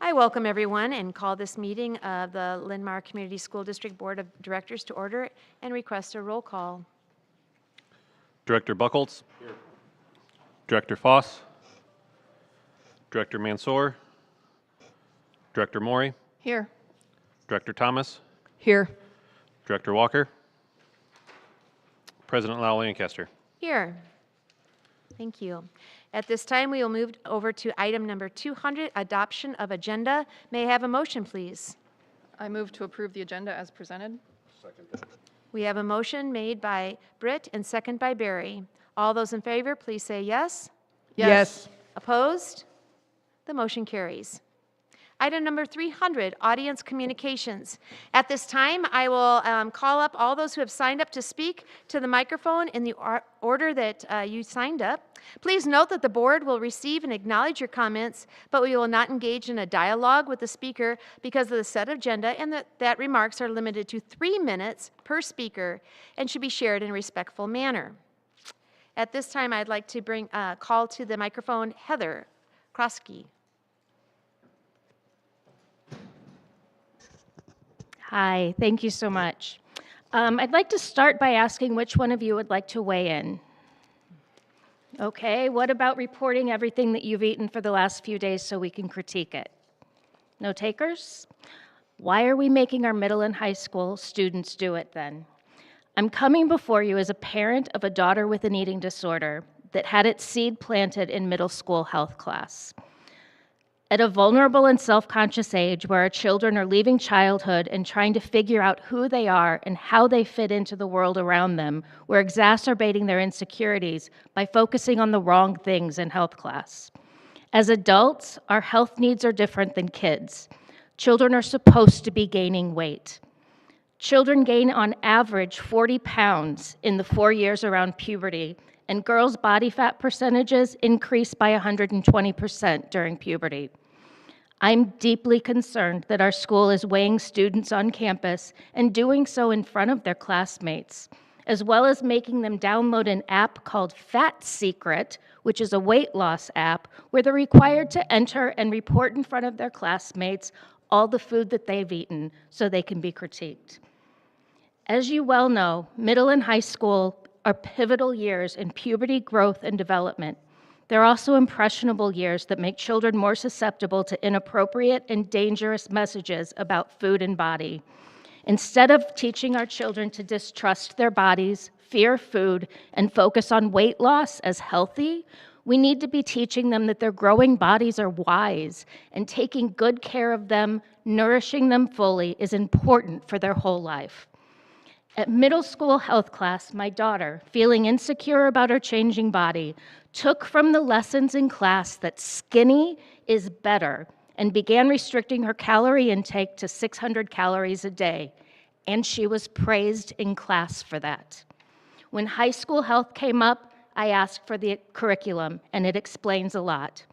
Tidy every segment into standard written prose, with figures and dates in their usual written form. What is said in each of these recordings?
I welcome everyone and call this meeting of the Linn-Mar Community School District Board of Directors to order and request a roll call. Director Buchholz. Here. Director Foss. Director Mansour. Director Maury. Here. Director Thomas. Here. Director Walker. President Lau Lancaster. Here. Thank you. At this time, we will move over to item number 200, adoption of agenda. May I have a motion, please? I move to approve the agenda as presented. Second. We have a motion made by Britt and second by Barry. All those in favor, please say yes. Yes. Opposed? The motion carries. Item number 300, audience communications. At this time, I will call up all those who have signed up to speak to the microphone in the order that you signed up. Please note that the board will receive and acknowledge your comments, but we will not engage in a dialogue with the speaker because of the set agenda, and that remarks are limited to 3 minutes per speaker and should be shared in a respectful manner. At this time, I'd like to bring call to the microphone Heather Krosky. Hi, thank you so much. I'd like to start by asking which one of you would like to weigh in. Okay, what about reporting everything that you've eaten for the last few days so we can critique it? No takers? Why are we making our middle and high school students do it then? I'm coming before you as a parent of a daughter with an eating disorder that had its seed planted in middle school health class. At a vulnerable and self-conscious age where our children are leaving childhood and trying to figure out who they are and how they fit into the world around them, we're exacerbating their insecurities by focusing on the wrong things in health class. As adults, our health needs are different than kids. Children are supposed to be gaining weight. Children gain on average 40 pounds in the 4 years around puberty, and girls' body fat percentages increase by 120% during puberty. I'm deeply concerned that our school is weighing students on campus and doing so in front of their classmates, as well as making them download an app called Fat Secret, which is a weight loss app, where they're required to enter and report in front of their classmates all the food that they've eaten so they can be critiqued. As you well know, middle and high school are pivotal years in puberty growth and development. They're also impressionable years that make children more susceptible to inappropriate and dangerous messages about food and body. Instead of teaching our children to distrust their bodies, fear food, and focus on weight loss as healthy, we need to be teaching them that their growing bodies are wise, and taking good care of them, nourishing them fully, is important for their whole life. At middle school health class, my daughter, feeling insecure about her changing body, took from the lessons in class that skinny is better and began restricting her calorie intake to 600 calories a day, and she was praised in class for that. When high school health came up, I asked for the curriculum, and it explains a lot.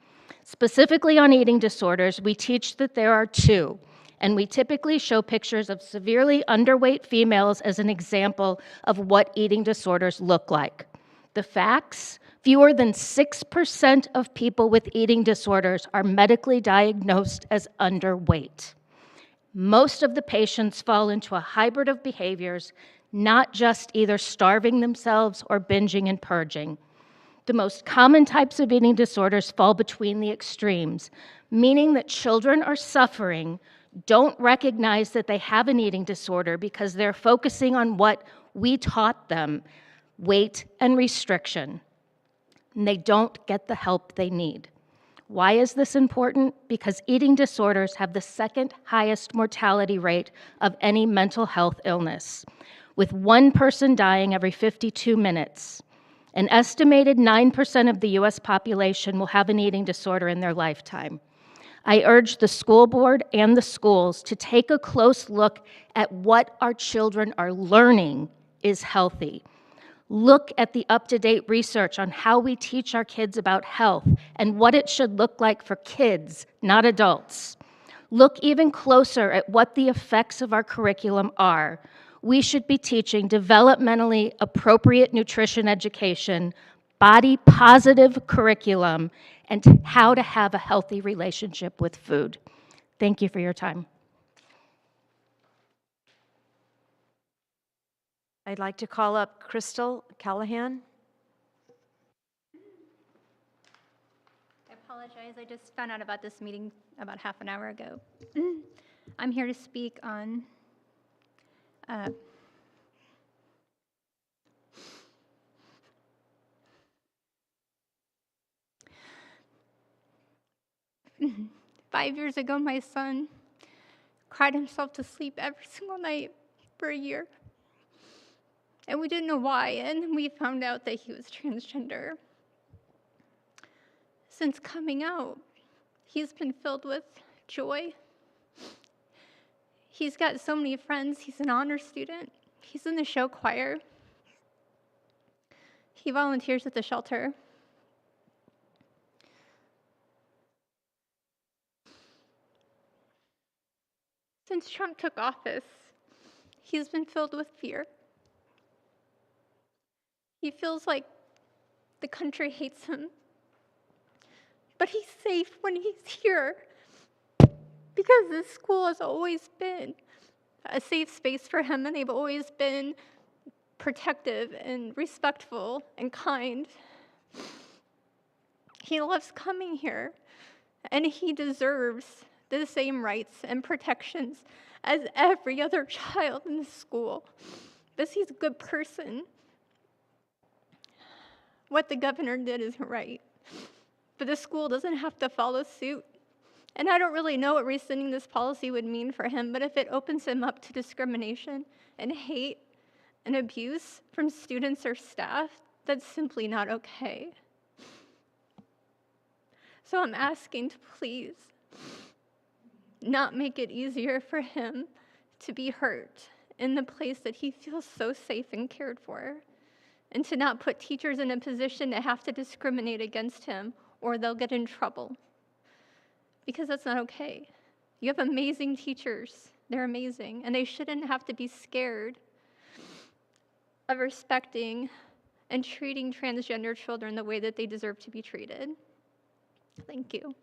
Specifically on eating disorders, we teach that there are two, and we typically show pictures of severely underweight females as an example of what eating disorders look like. The facts: fewer than 6% of people with eating disorders are medically diagnosed as underweight. Most of the patients fall into a hybrid of behaviors, not just either starving themselves or binging and purging. The most common types of eating disorders fall between the extremes, meaning that children are suffering, don't recognize that they have an eating disorder because they're focusing on what we taught them, weight and restriction, and they don't get the help they need. Why is this important? Because eating disorders have the second highest mortality rate of any mental health illness, with one person dying every 52 minutes. An estimated 9% of the US population will have an eating disorder in their lifetime. I urge the school board and the schools to take a close look at what our children are learning is healthy. Look at the up-to-date research on how we teach our kids about health and what it should look like for kids, not adults. Look even closer at what the effects of our curriculum are. We should be teaching developmentally appropriate nutrition education, body-positive curriculum, and how to have a healthy relationship with food. Thank you for your time. I'd like to call up Crystal Callahan. I apologize. I just found out about this meeting about half an hour ago. I'm here to speak on uh, five years ago, my son cried himself to sleep every single night for a year. And we didn't know why, and we found out that he was transgender. Since coming out, he's been filled with joy. He's got so many friends. He's an honor student. He's in the show choir. He volunteers at the shelter. Since Trump took office, he's been filled with fear. He feels like the country hates him. But he's safe when he's here because this school has always been a safe space for him, and they've always been protective and respectful and kind. He loves coming here, and he deserves the same rights and protections as every other child in the school, because he's a good person. What the governor did is right, but the school doesn't have to follow suit. And I don't really know what rescinding this policy would mean for him, but if it opens him up to discrimination and hate and abuse from students or staff, that's simply not okay. So I'm asking to please not make it easier for him to be hurt in the place that he feels so safe and cared for, and to not put teachers in a position to have to discriminate against him or they'll get in trouble, because that's not okay. You have amazing teachers. They're amazing, and they shouldn't have to be scared of respecting and treating transgender children the way that they deserve to be treated. Thank you.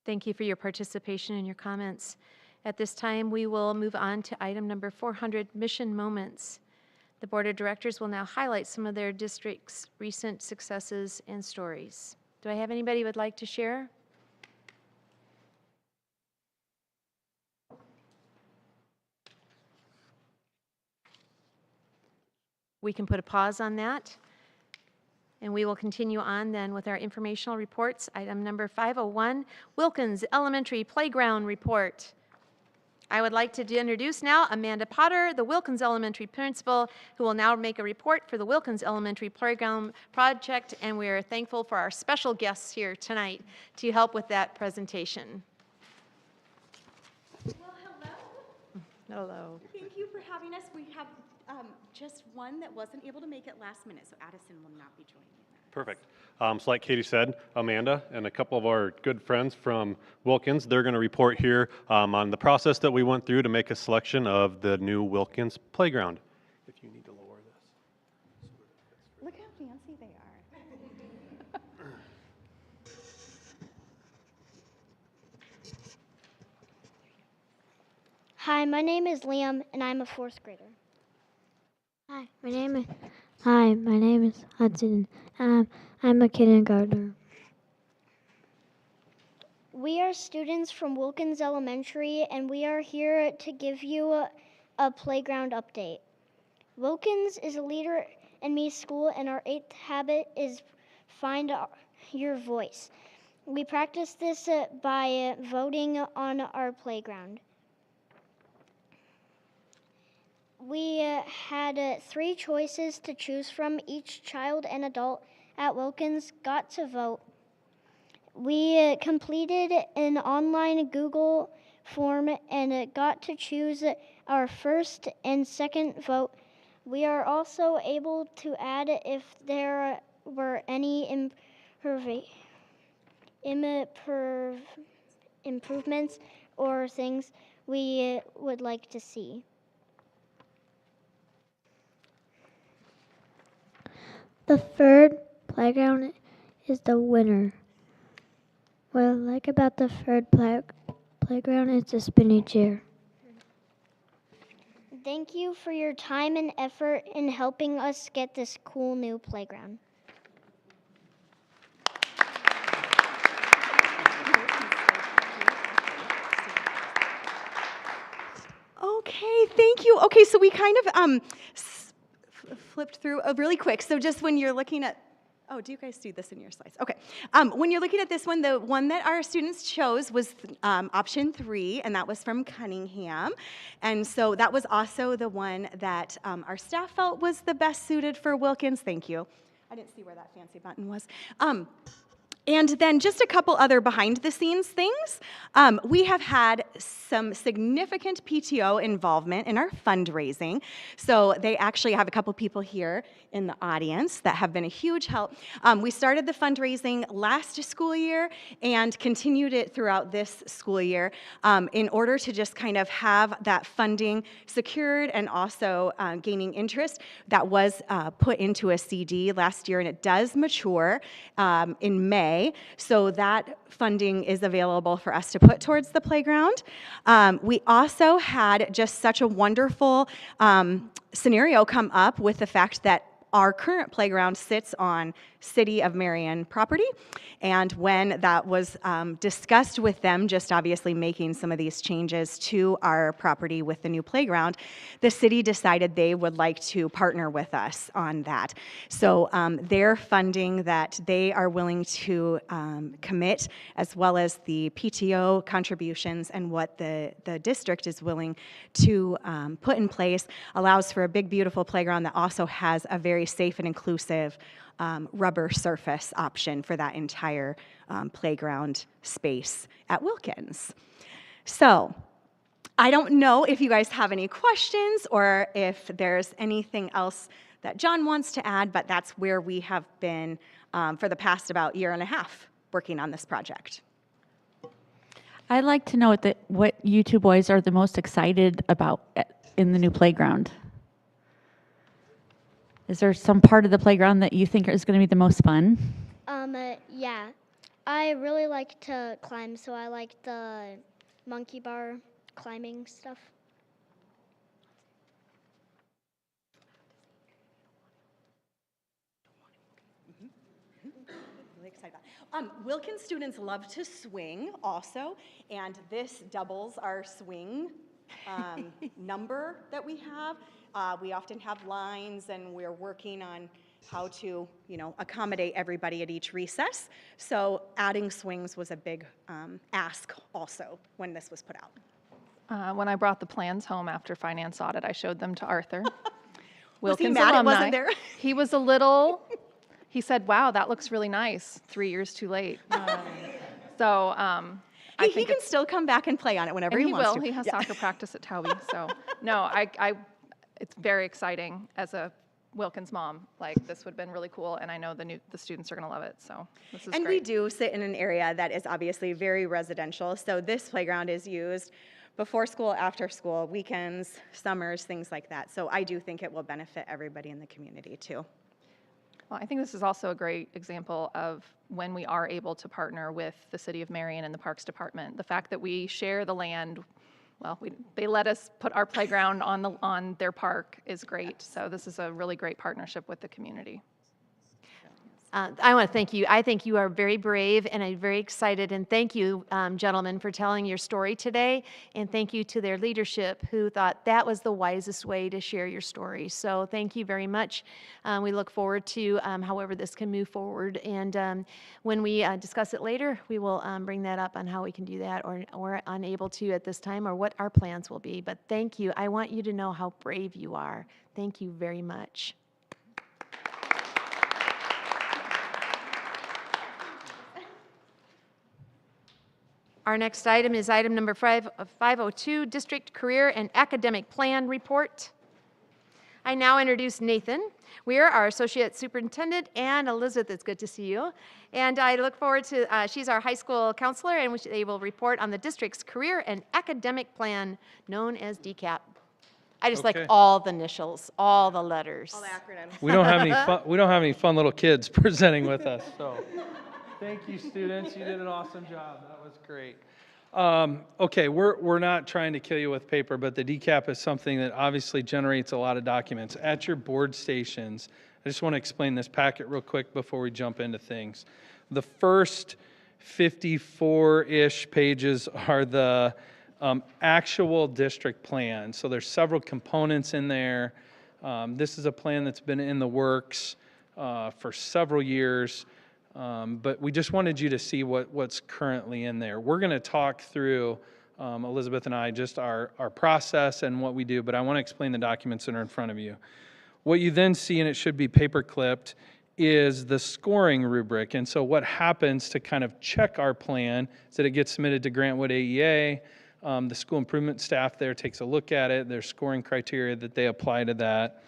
Thank you for your participation and your comments. At this time, we will move on to item number 400, Mission Moments. The Board of Directors will now highlight some of their district's recent successes and stories. Do I have anybody who would like to share? We can put a pause on that. And we will continue on then with our informational reports. Item number 501, Wilkins Elementary Playground Report. I would like to introduce now Amanda Potter, the Wilkins Elementary Principal, who will now make a report for the Wilkins Elementary Playground Project, and we are thankful for our special guests here tonight to help with that presentation. Well, hello. Hello. Thank you for having us. We have just one that wasn't able to make it last minute, so Addison will not be joining us. Perfect. So like Katie said, Amanda and a couple of our good friends from Wilkins, they're going to report here on the process that we went through to make a selection of the new Wilkins playground. If you need to lower this. Look how fancy they are. Hi, my name is Liam, and I'm a fourth grader. Hi, my name is Hudson. I'm a kindergartner. We are students from Wilkins Elementary, and we are here to give you a playground update. Wilkins is a leader in me school, and our 8th habit is find your voice. We practice this by voting on our playground. We had 3 choices to choose from. Each child and adult at Wilkins got to vote. We completed an online Google form and got to choose our first and second vote. We are also able to add if there were any improvements or things we would like to see. The third playground is the winner. What I like about the third playground is the spinny chair. Thank you for your time and effort in helping us get this cool new playground. Okay, thank you. Okay, so we kind of flipped through really quick. So just when you're looking at, oh, do you guys do this in your slides? Okay. When you're looking at this one, the one that our students chose was option 3, and that was from Cunningham. And so that was also the one that our staff felt was the best suited for Wilkins. Thank you. I didn't see where that fancy button was. And then just a couple other behind-the-scenes things. We have had some significant PTO involvement in our fundraising. So they actually have a couple people here in the audience that have been a huge help. We started the fundraising last school year and continued it throughout this school year in order to just kind of have that funding secured and also gaining interest. That was put into a CD last year, and it does mature in May. So that funding is available for us to put towards the playground. We also had just such a wonderful scenario come up with the fact that our current playground sits on City of Marion property, and when that was discussed with them, just obviously making some of these changes to our property with the new playground, the city decided they would like to partner with us on that. So their funding that they are willing to commit, as well as the PTO contributions and what the district is willing to put in place, allows for a big, beautiful playground that also has a very safe and inclusive rubber surface option for that entire playground space at Wilkins. So I don't know if you guys have any questions or if there's anything else that John wants to add, but that's where we have been for the past about year and a half working on this project. I'd like to know what you two boys are the most excited about in the new playground. Is there some part of the playground that you think is going to be the most fun? Yeah. I really like to climb, so I like the monkey bar climbing stuff. Really excited about it. Wilkins students love to swing also, and this doubles our swing number that we have. We often have lines, and we're working on how to, accommodate everybody at each recess. So adding swings was a big ask also when this was put out. When I brought the plans home after finance audit, I showed them to Arthur. Was he Wilkins mad it alumni. wasn't there? He was a little, he said, wow, that looks really nice, 3 years too late. So I He think can still come back and play on it whenever and he wants to. He has soccer practice at Towie. So no, it's very exciting as a Wilkins mom. Like, this would have been really cool, and I know the students are going to love it. So this is And great. we do sit in an area that is obviously very residential. So this playground is used before school, after school, weekends, summers, things like that. So I do think it will benefit everybody in the community too. Well, I think this is also a great example of when we are able to partner with the City of Marion and the Parks Department. The fact that we share the land, well, they let us put our playground on their park is great. So this is a really great partnership with the community. I want to thank you. I think you are very brave, and I'm very excited. And thank you, gentlemen, for telling your story today. And thank you to their leadership who thought that was the wisest way to share your story. So thank you very much. We look forward to however this can move forward. And when we discuss it later, we will bring that up on how we can do that, or unable to at this time, or what our plans will be. But thank you. I want you to know how brave you are. Thank you very much. Our next item is item number 502, District Career and Academic Plan Report. I now introduce Nathan Weir, our Associate Superintendent, and Elizabeth, it's good to see you. And I look forward to, she's our high school counselor, and they will report on the district's Career and Academic Plan, known as DCAP. I just like Okay. all the initials, all the letters. We don't have any fun. We don't have any fun little kids presenting with us. So, thank you, students. You did an awesome job. That was great. Okay, we're not trying to kill you with paper, but the DCAP is something that obviously generates a lot of documents. At your board stations, I just want to explain this packet real quick before we jump into things. The first 54-ish pages are the actual district plan. So there's several components in there. This is a plan that's been in the works for several years, but we just wanted you to see what's currently in there. We're going to talk through, Elizabeth and I, just our process and what we do, but I want to explain the documents that are in front of you. What you then see, and it should be paper clipped, is the scoring rubric. And so what happens to kind of check our plan is that it gets submitted to Grantwood AEA. The school improvement staff there takes a look at it. There's scoring criteria that they apply to that.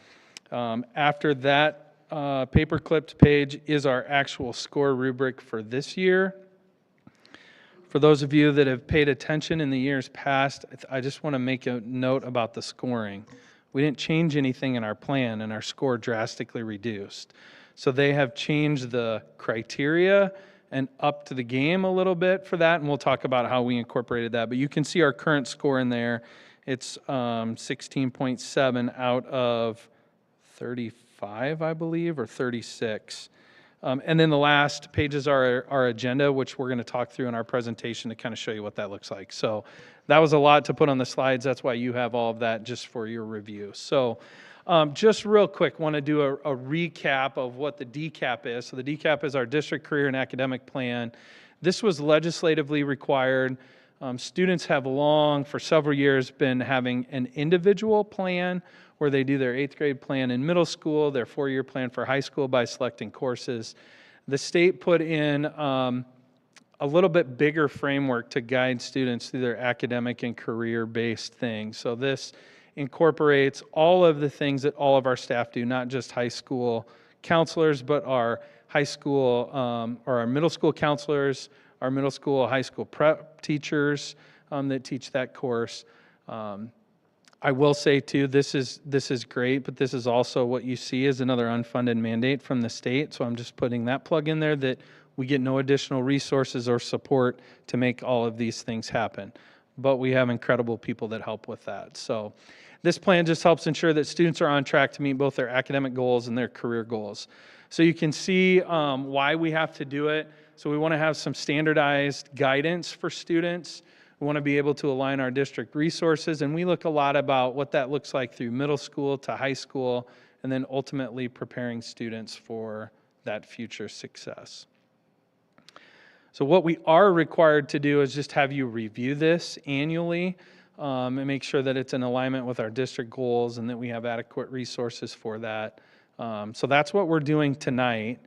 After that paper clipped page is our actual score rubric for this year. For those of you that have paid attention in the years past, I just want to make a note about the scoring. We didn't change anything in our plan, and our score drastically reduced. So they have changed the criteria and upped the game a little bit for that, and we'll talk about how we incorporated that. But you can see our current score in there. It's 16.7 out of 35, I believe, or 36. And then the last pages are our agenda, which we're going to talk through in our presentation to kind of show you what that looks like. So that was a lot to put on the slides. That's why you have all of that just for your review. So just real quick, want to do a recap of what the DCAP is. So the DCAP is our District Career and Academic Plan. This was legislatively required. Students have long, for several years, been having an individual plan where they do their 8th grade plan in middle school, their 4-year plan for high school by selecting courses. The state put in a little bit bigger framework to guide students through their academic and career-based things. So this incorporates all of the things that all of our staff do, not just high school counselors, but our high school or our middle school counselors, our middle school, high school prep teachers that teach that course. I will say too, this is great, but this is also what you see as another unfunded mandate from the state. So I'm just putting that plug in there that we get no additional resources or support to make all of these things happen. But we have incredible people that help with that. So this plan just helps ensure that students are on track to meet both their academic goals and their career goals. So you can see why we have to do it. So we want to have some standardized guidance for students. We want to be able to align our district resources, and we look a lot about what that looks like through middle school to high school, and then ultimately preparing students for that future success. So what we are required to do is just have you review this annually and make sure that it's in alignment with our district goals and that we have adequate resources for that. So that's what we're doing tonight.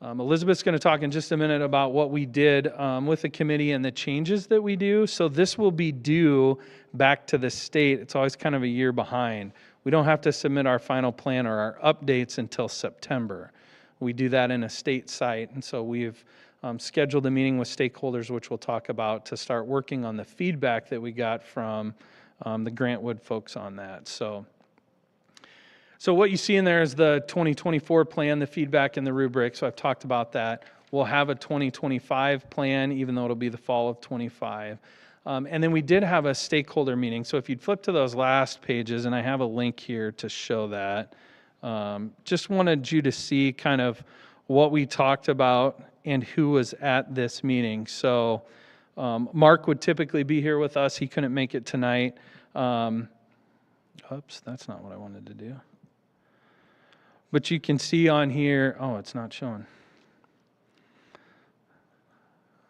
Elizabeth's going to talk in just a minute about what we did with the committee and the changes that we do. So this will be due back to the state. It's always kind of a year behind. We don't have to submit our final plan or our updates until September. We do that in a state site, and so we've scheduled a meeting with stakeholders, which we'll talk about, to start working on the feedback that we got from the Grantwood folks on that. So what you see in there is the 2024 plan, the feedback, and the rubric. So I've talked about that. We'll have a 2025 plan, even though it'll be the fall of 25. And then we did have a stakeholder meeting. So if you'd flip to those last pages, and I have a link here to show that, just wanted you to see kind of what we talked about and who was at this meeting. So Mark would typically be here with us. He couldn't make it tonight. Oops, that's not what I wanted to do. But you can see on here, oh, it's not showing.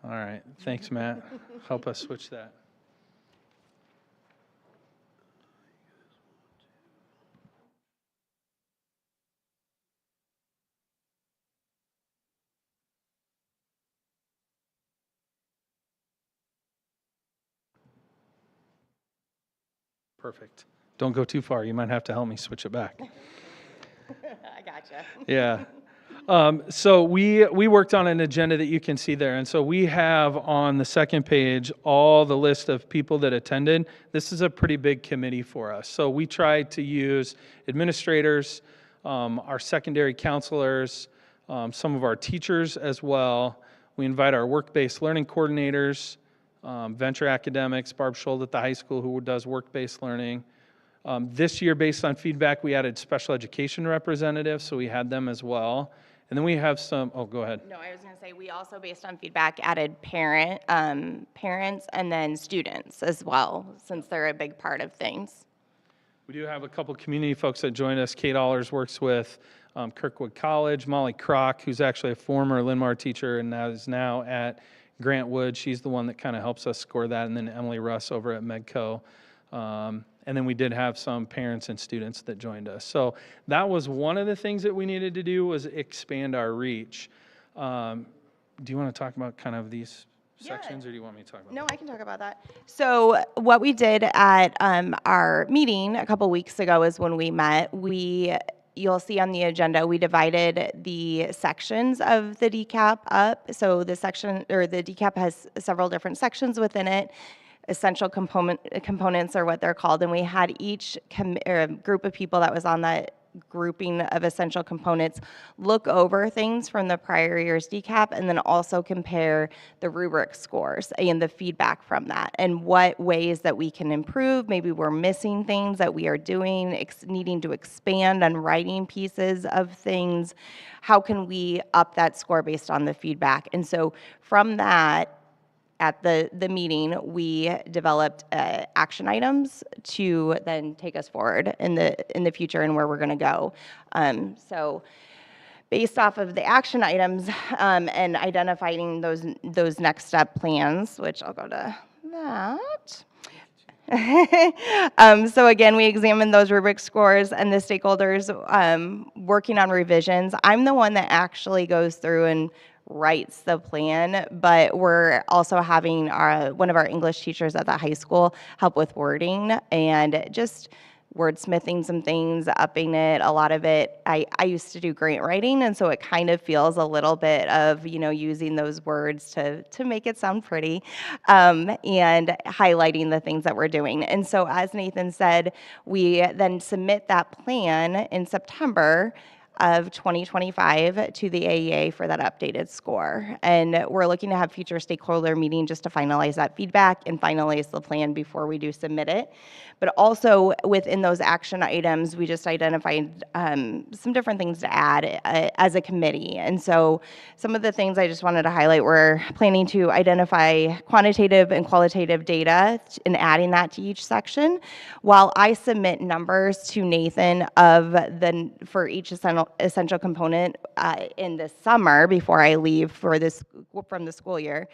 All right, thanks, Matt. Help us switch that. Perfect. Don't go too far. You might have to help me switch it back. I gotcha. Yeah. So we worked on an agenda that you can see there. And so we have on the second page all the list of people that attended. This is a pretty big committee for us. So we tried to use administrators, our secondary counselors, some of our teachers as well. We invite our work-based learning coordinators, venture academics, Barb Schold at the high school who does work-based learning. This year, based on feedback, we added special education representatives, so we had them as well. And then we have some, oh, go ahead. No, I was going to say, we also, based on feedback, added parents and then students as well, since they're a big part of things. We do have a couple community folks that joined us. Kate Allers works with Kirkwood College. Molly Kroc, who's actually a former Linn-Mar teacher and is now at Grant Wood. She's the one that kind of helps us score that. And then Emily Russ over at Medco. And then we did have some parents and students that joined us. So that was one of the things that we needed to do, was expand our reach. Do you want to talk about kind of these sections, or do you want me to talk about No, I can talk about that. So what we did at our meeting a couple weeks ago is when we met, you'll see on the agenda, we divided the sections of the DCAP up. So the section, or the DCAP has several different sections within it. Essential components are what they're called, and we had each group of people that was on that grouping of essential components look over things from the prior year's DCAP, and then also compare the rubric scores and the feedback from that, and what ways that we can improve. Maybe we're missing things that we are doing, needing to expand on writing pieces of things. How can we up that score based on the feedback? And so from that, at the meeting, we developed action items to then take us forward in the future and where we're going to go. So based off of the action items and identifying those next step plans, which I'll go to that. So again, we examined those rubric scores and the stakeholders working on revisions. I'm the one that actually goes through and writes the plan, but we're also having one of our English teachers at the high school help with wording and just wordsmithing some things, upping it. A lot of it, I used to do grant writing, and so it kind of feels a little bit of, using those words to make it sound pretty, and highlighting the things that we're doing. And so as Nathan said, we then submit that plan in September of 2025 to the AEA for that updated score. And we're looking to have future stakeholder meeting just to finalize that feedback and finalize the plan before we do submit it. But also within those action items, we just identified some different things to add as a committee. And so some of the things I just wanted to highlight, we're planning to identify quantitative and qualitative data and adding that to each section, while I submit numbers to Nathan for each essential component in the summer before I leave from the school year.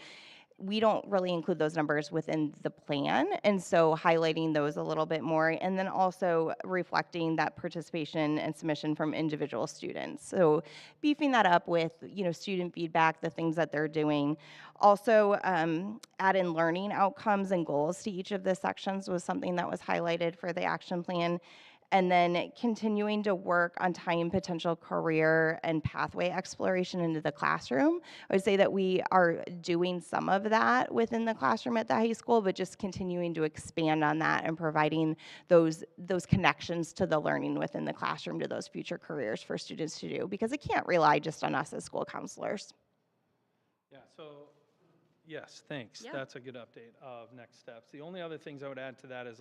We don't really include those numbers within the plan, and so highlighting those a little bit more, and then also reflecting that participation and submission from individual students. So beefing that up with student feedback, the things that they're doing. Also add in learning outcomes and goals to each of the sections was something that was highlighted for the action plan. And then continuing to work on tying potential career and pathway exploration into the classroom. I would say that we are doing some of that within the classroom at the high school, but just continuing to expand on that and providing those connections to the learning within the classroom to those future careers for students to do, because it can't rely just on us as school counselors. Yeah, so yes, thanks. Yeah. That's a good update of next steps. The only other things I would add to that is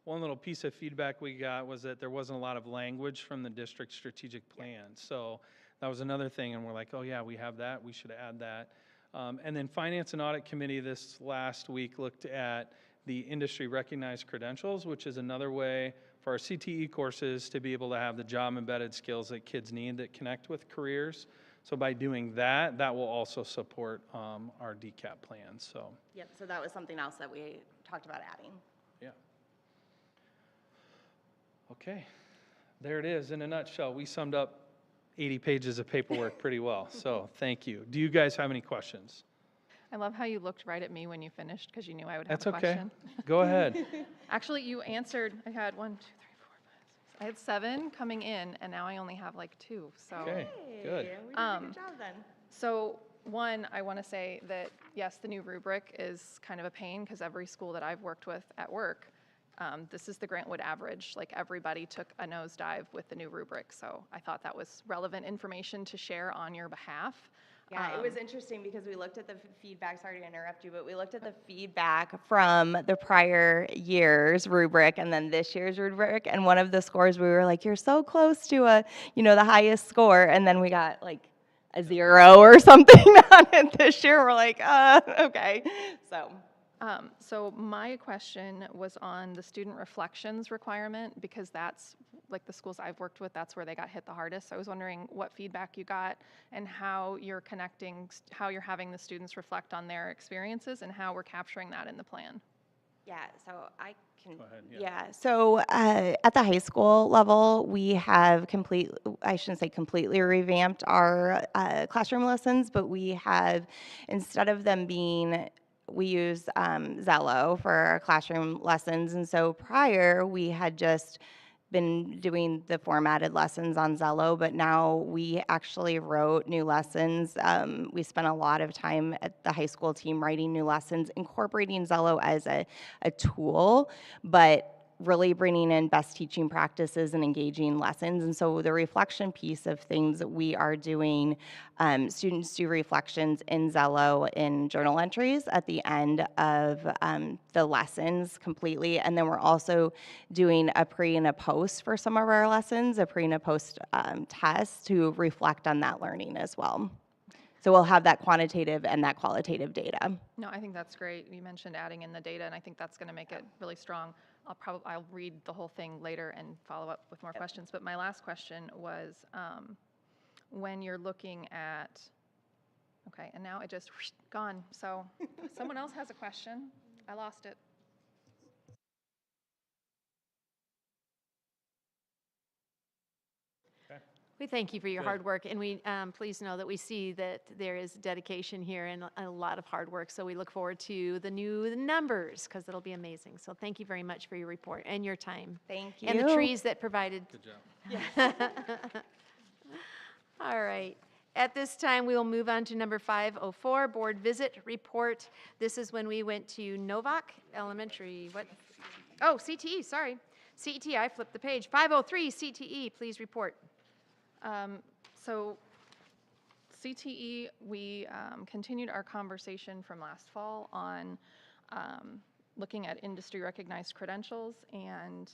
one little piece of feedback we got was that there wasn't a lot of language from the district strategic plan. So that was another thing, and we're like, oh yeah, we have that, we should add that. And then Finance and Audit Committee this last week looked at the industry recognized credentials, which is another way for our CTE courses to be able to have the job embedded skills that kids need that connect with careers. So by doing that, that will also support our DCAP plan. So. Yep, so that was something else that we talked about adding. Yeah. Okay, there it is in a nutshell. We summed up 80 pages of paperwork pretty well, so thank you. Do you guys have any questions? I love how you looked right at me when you finished because you knew I would have That's a okay. question. Go ahead. Actually, you answered, I had 1, 2, 3, 4, 5, 6. I had 7 coming in, and now I only have like 2, so. Okay, good. We did a good job then. So one, I want to say that, yes, the new rubric is kind of a pain because every school that I've worked with at work, this is the Grantwood average. Like everybody took a nosedive with the new rubric. So I thought that was relevant information to share on your behalf. Yeah, it was interesting because we looked at the feedback, sorry to interrupt you, but we looked at the feedback from the prior year's rubric and then this year's rubric, and one of the scores we were like, you're so close to the highest score, and then we got like a 0 or something on it this year. We're like, okay. So my question was on the student reflections requirement, because that's, like the schools I've worked with, that's where they got hit the hardest. So I was wondering what feedback you got and how you're how you're having the students reflect on their experiences and how we're capturing that in the plan. Yeah, so I can. Go ahead, yeah. Yeah, so at the high school level, we have I shouldn't say completely revamped our classroom lessons, but we have, instead of them being, we use Zello for our classroom lessons. And so prior, we had just been doing the formatted lessons on Zello, but now we actually wrote new lessons. We spent a lot of time at the high school team writing new lessons, incorporating Zello as a tool, but really bringing in best teaching practices and engaging lessons. And so the reflection piece of things that we are doing, students do reflections in Zello in journal entries at the end of the lessons completely. And then we're also doing a pre and a post for some of our lessons, a pre and a post test to reflect on that learning as well. So we'll have that quantitative and that qualitative data. No, I think that's great. You mentioned adding in the data, and I think that's going to make it really strong. I'll read the whole thing later and follow up with more questions. But my last question was, when you're looking at, okay, and now it just gone. So someone else has a question. I lost it. We thank you for your Good. hard work, and we please know that we see that there is dedication here and a lot of hard work. So we look forward to the new numbers because it'll be amazing. So thank you very much for your report and your time. Thank you. And the trees that provided. Good job. All right. At this time, we will move on to number 504, board visit report. This is when we went to Novak Elementary. What? Oh, CTE, sorry. CTE, I flipped the page. 503, CTE, please report. So CTE, we continued our conversation from last fall on looking at industry recognized credentials, and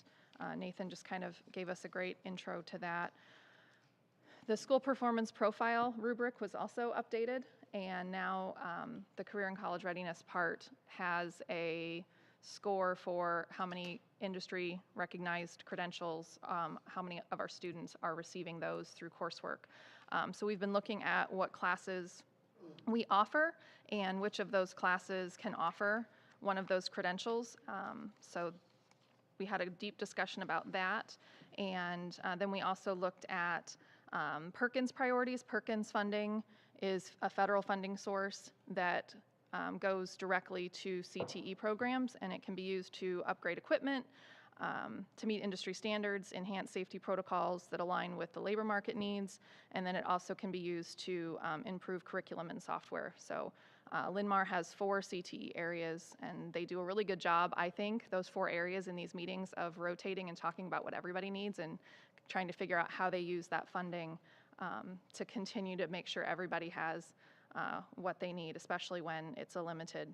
Nathan just kind of gave us a great intro to that. The school performance profile rubric was also updated, and now the career and college readiness part has a score for how many industry recognized credentials, how many of our students are receiving those through coursework. So we've been looking at what classes we offer and which of those classes can offer one of those credentials. So we had a deep discussion about that. And then we also looked at Perkins priorities. Perkins funding is a federal funding source that goes directly to CTE programs, and it can be used to upgrade equipment, to meet industry standards, enhance safety protocols that align with the labor market needs, and then it also can be used to improve curriculum and software. So Linn-Mar has 4 CTE areas, and they do a really good job, I think, those 4 areas in these meetings of rotating and talking about what everybody needs and trying to figure out how they use that funding to continue to make sure everybody has what they need, especially when it's a limited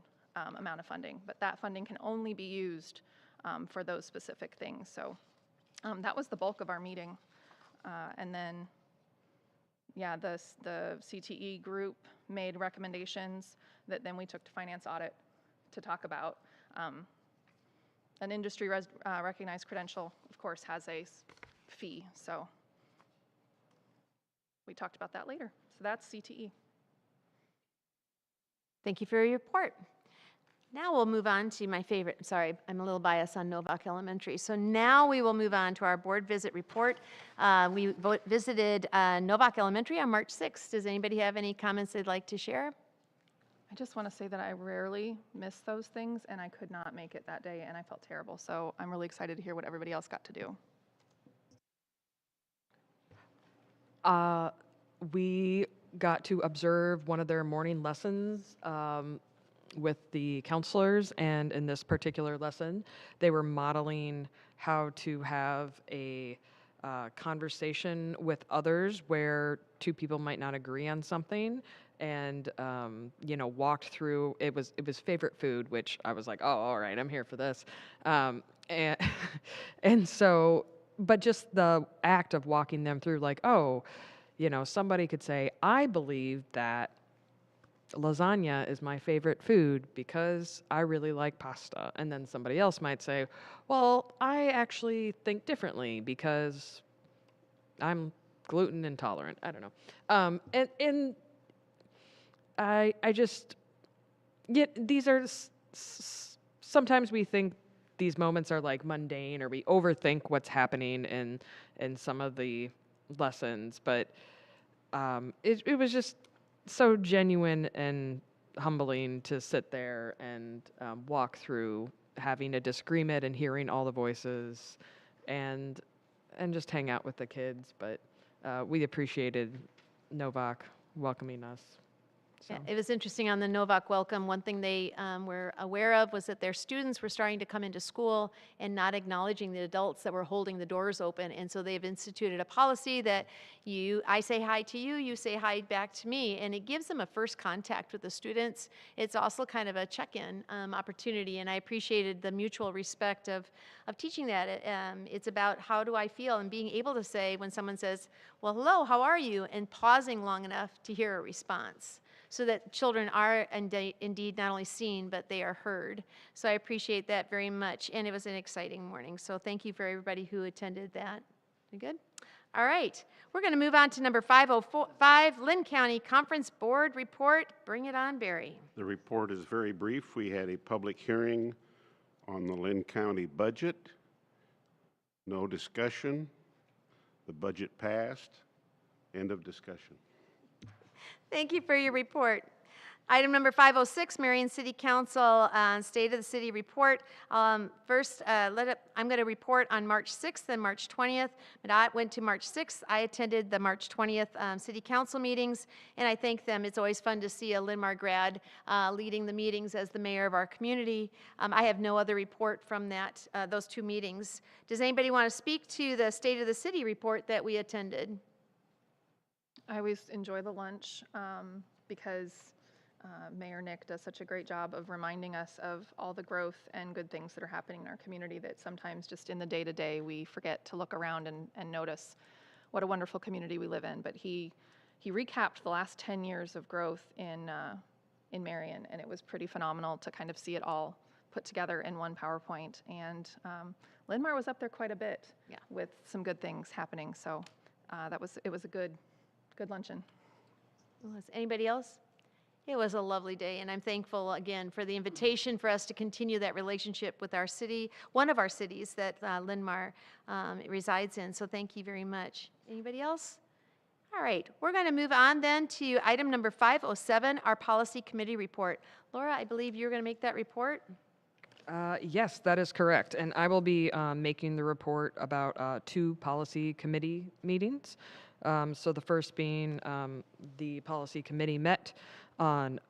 amount of funding. But that funding can only be used for those specific things. So that was the bulk of our meeting. And then, yeah, the CTE group made recommendations that then we took to finance audit to talk about. An industry recognized credential, of course, has a fee. So we talked about that later. So that's CTE. Thank you for your report. Now we'll move on to my favorite. Sorry, I'm a little biased on Novak Elementary. So now we will move on to our board visit report. We visited Novak Elementary on March 6th. Does anybody have any comments they'd like to share? I just want to say that I rarely miss those things, and I could not make it that day, and I felt terrible. So I'm really excited to hear what everybody else got to do. We got to observe one of their morning lessons with the counselors, and in this particular lesson, they were modeling how to have a conversation with others where two people might not agree on something, and walked through. It was favorite food, which I was like, oh, all right, I'm here for this, and and so, but just the act of walking them through, like, oh, somebody could say, I believe that lasagna is my favorite food because I really like pasta. And then somebody else might say, well, I actually think differently because I'm gluten intolerant. I don't know. And I just, these are, sometimes we think these moments are like mundane, or we overthink what's happening in some of the lessons, but it was just so genuine and humbling to sit there and walk through having a disagreement and hearing all the voices and just hang out with the kids. But we appreciated Novak welcoming us. Yeah, it was interesting on the Novak welcome. One thing they were aware of was that their students were starting to come into school and not acknowledging the adults that were holding the doors open. And so they've instituted a policy that I say hi to you, you say hi back to me, and it gives them a first contact with the students. It's also kind of a check-in opportunity, and I appreciated the mutual respect of teaching that. It's about how do I feel, and being able to say when someone says, well, hello, how are you, and pausing long enough to hear a response, so that children are indeed not only seen, but they are heard. So I appreciate that very much, and it was an exciting morning. So thank you for everybody who attended that. You good? All right, we're going to move on to number 505, Linn County Conference Board Report. Bring it on, Barry. The report is very brief. We had a public hearing on the Linn County budget. No discussion. The budget passed. End of discussion. Thank you for your report. Item number 506, Marion City Council State of the City Report. First, I'm going to report on March 6th and March 20th. But I went to March 6th. I attended the March 20th City Council meetings, and I thank them. It's always fun to see a Linn-Mar grad leading the meetings as the mayor of our community. I have no other report from those two meetings. Does anybody want to speak to the State of the City report that we attended? I always enjoy the lunch because Mayor Nick does such a great job of reminding us of all the growth and good things that are happening in our community that sometimes just in the day-to-day we forget to look around and notice what a wonderful community we live in. But he recapped the last 10 years of growth in Marion, and it was pretty phenomenal to kind of see it all put together in one PowerPoint. And Linn-Mar was up there quite a bit with some good things happening. So it was a good luncheon. Anybody else? It was a lovely day, and I'm thankful again for the invitation for us to continue that relationship with our city, one of our cities that Linn-Mar resides in. So thank you very much. Anybody else? All right, we're going to move on then to item number 507, our policy committee report. Laura, I believe you're going to make that report. Yes, that is correct. And I will be making the report about two policy committee meetings. So the first being the policy committee met on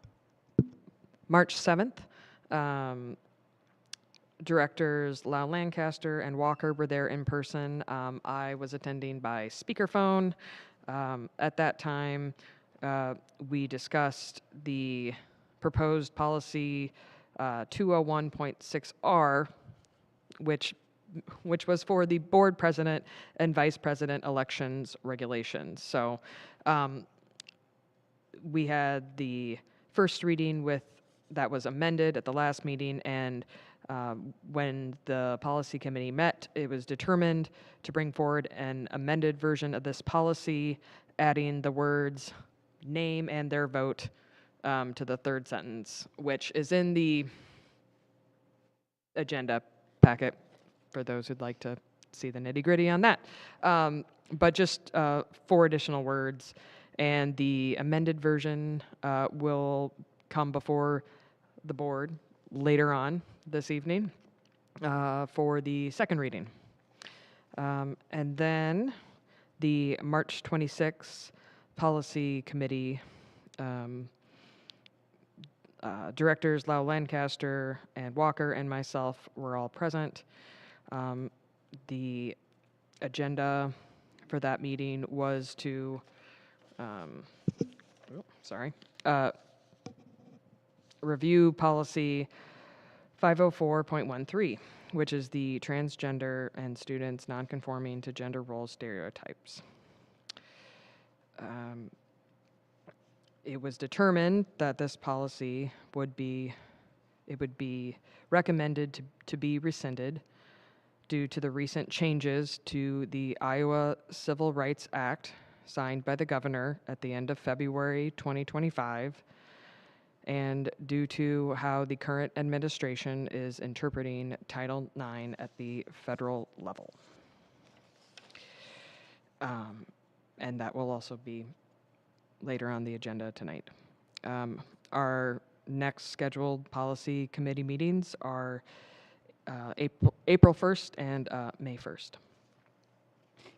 March 7th. Directors Lau Lancaster and Walker were there in person. I was attending by speakerphone. At that time, we discussed the proposed policy 201.6R, which was for the board president and vice president elections regulations. So we had the first reading that was amended at the last meeting, and when the policy committee met, it was determined to bring forward an amended version of this policy, adding the words name and their vote to the third sentence, which is in the agenda packet for those who'd like to see the nitty-gritty on that. But just 4 additional words, and the amended version will come before the board later on this evening for the second reading. And then The March 26th Policy Committee directors Lau Lancaster and Walker and myself were all present. The agenda for that meeting was to, review policy 504.13, which is the transgender and students nonconforming to gender role stereotypes. It was determined that this policy would be recommended to be rescinded due to the recent changes to the Iowa Civil Rights Act signed by the governor at the end of February 2025, and due to how the current administration is interpreting Title IX at the federal level. And that will also be later on the agenda tonight. Our next scheduled policy committee meetings are April 1st and May 1st.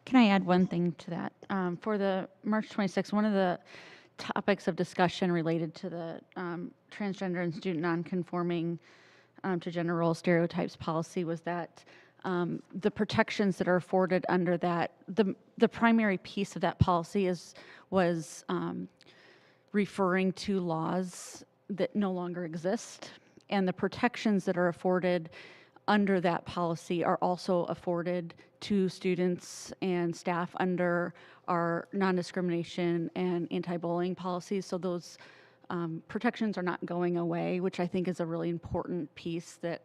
Can I add one thing to that? For the March 26th, one of the topics of discussion related to the transgender and student nonconforming to gender role stereotypes policy was that the protections that are afforded under that, the primary piece of that policy was referring to laws that no longer exist, and the protections that are afforded under that policy are also afforded to students and staff under our non-discrimination and anti-bullying policies. So those protections are not going away, which I think is a really important piece that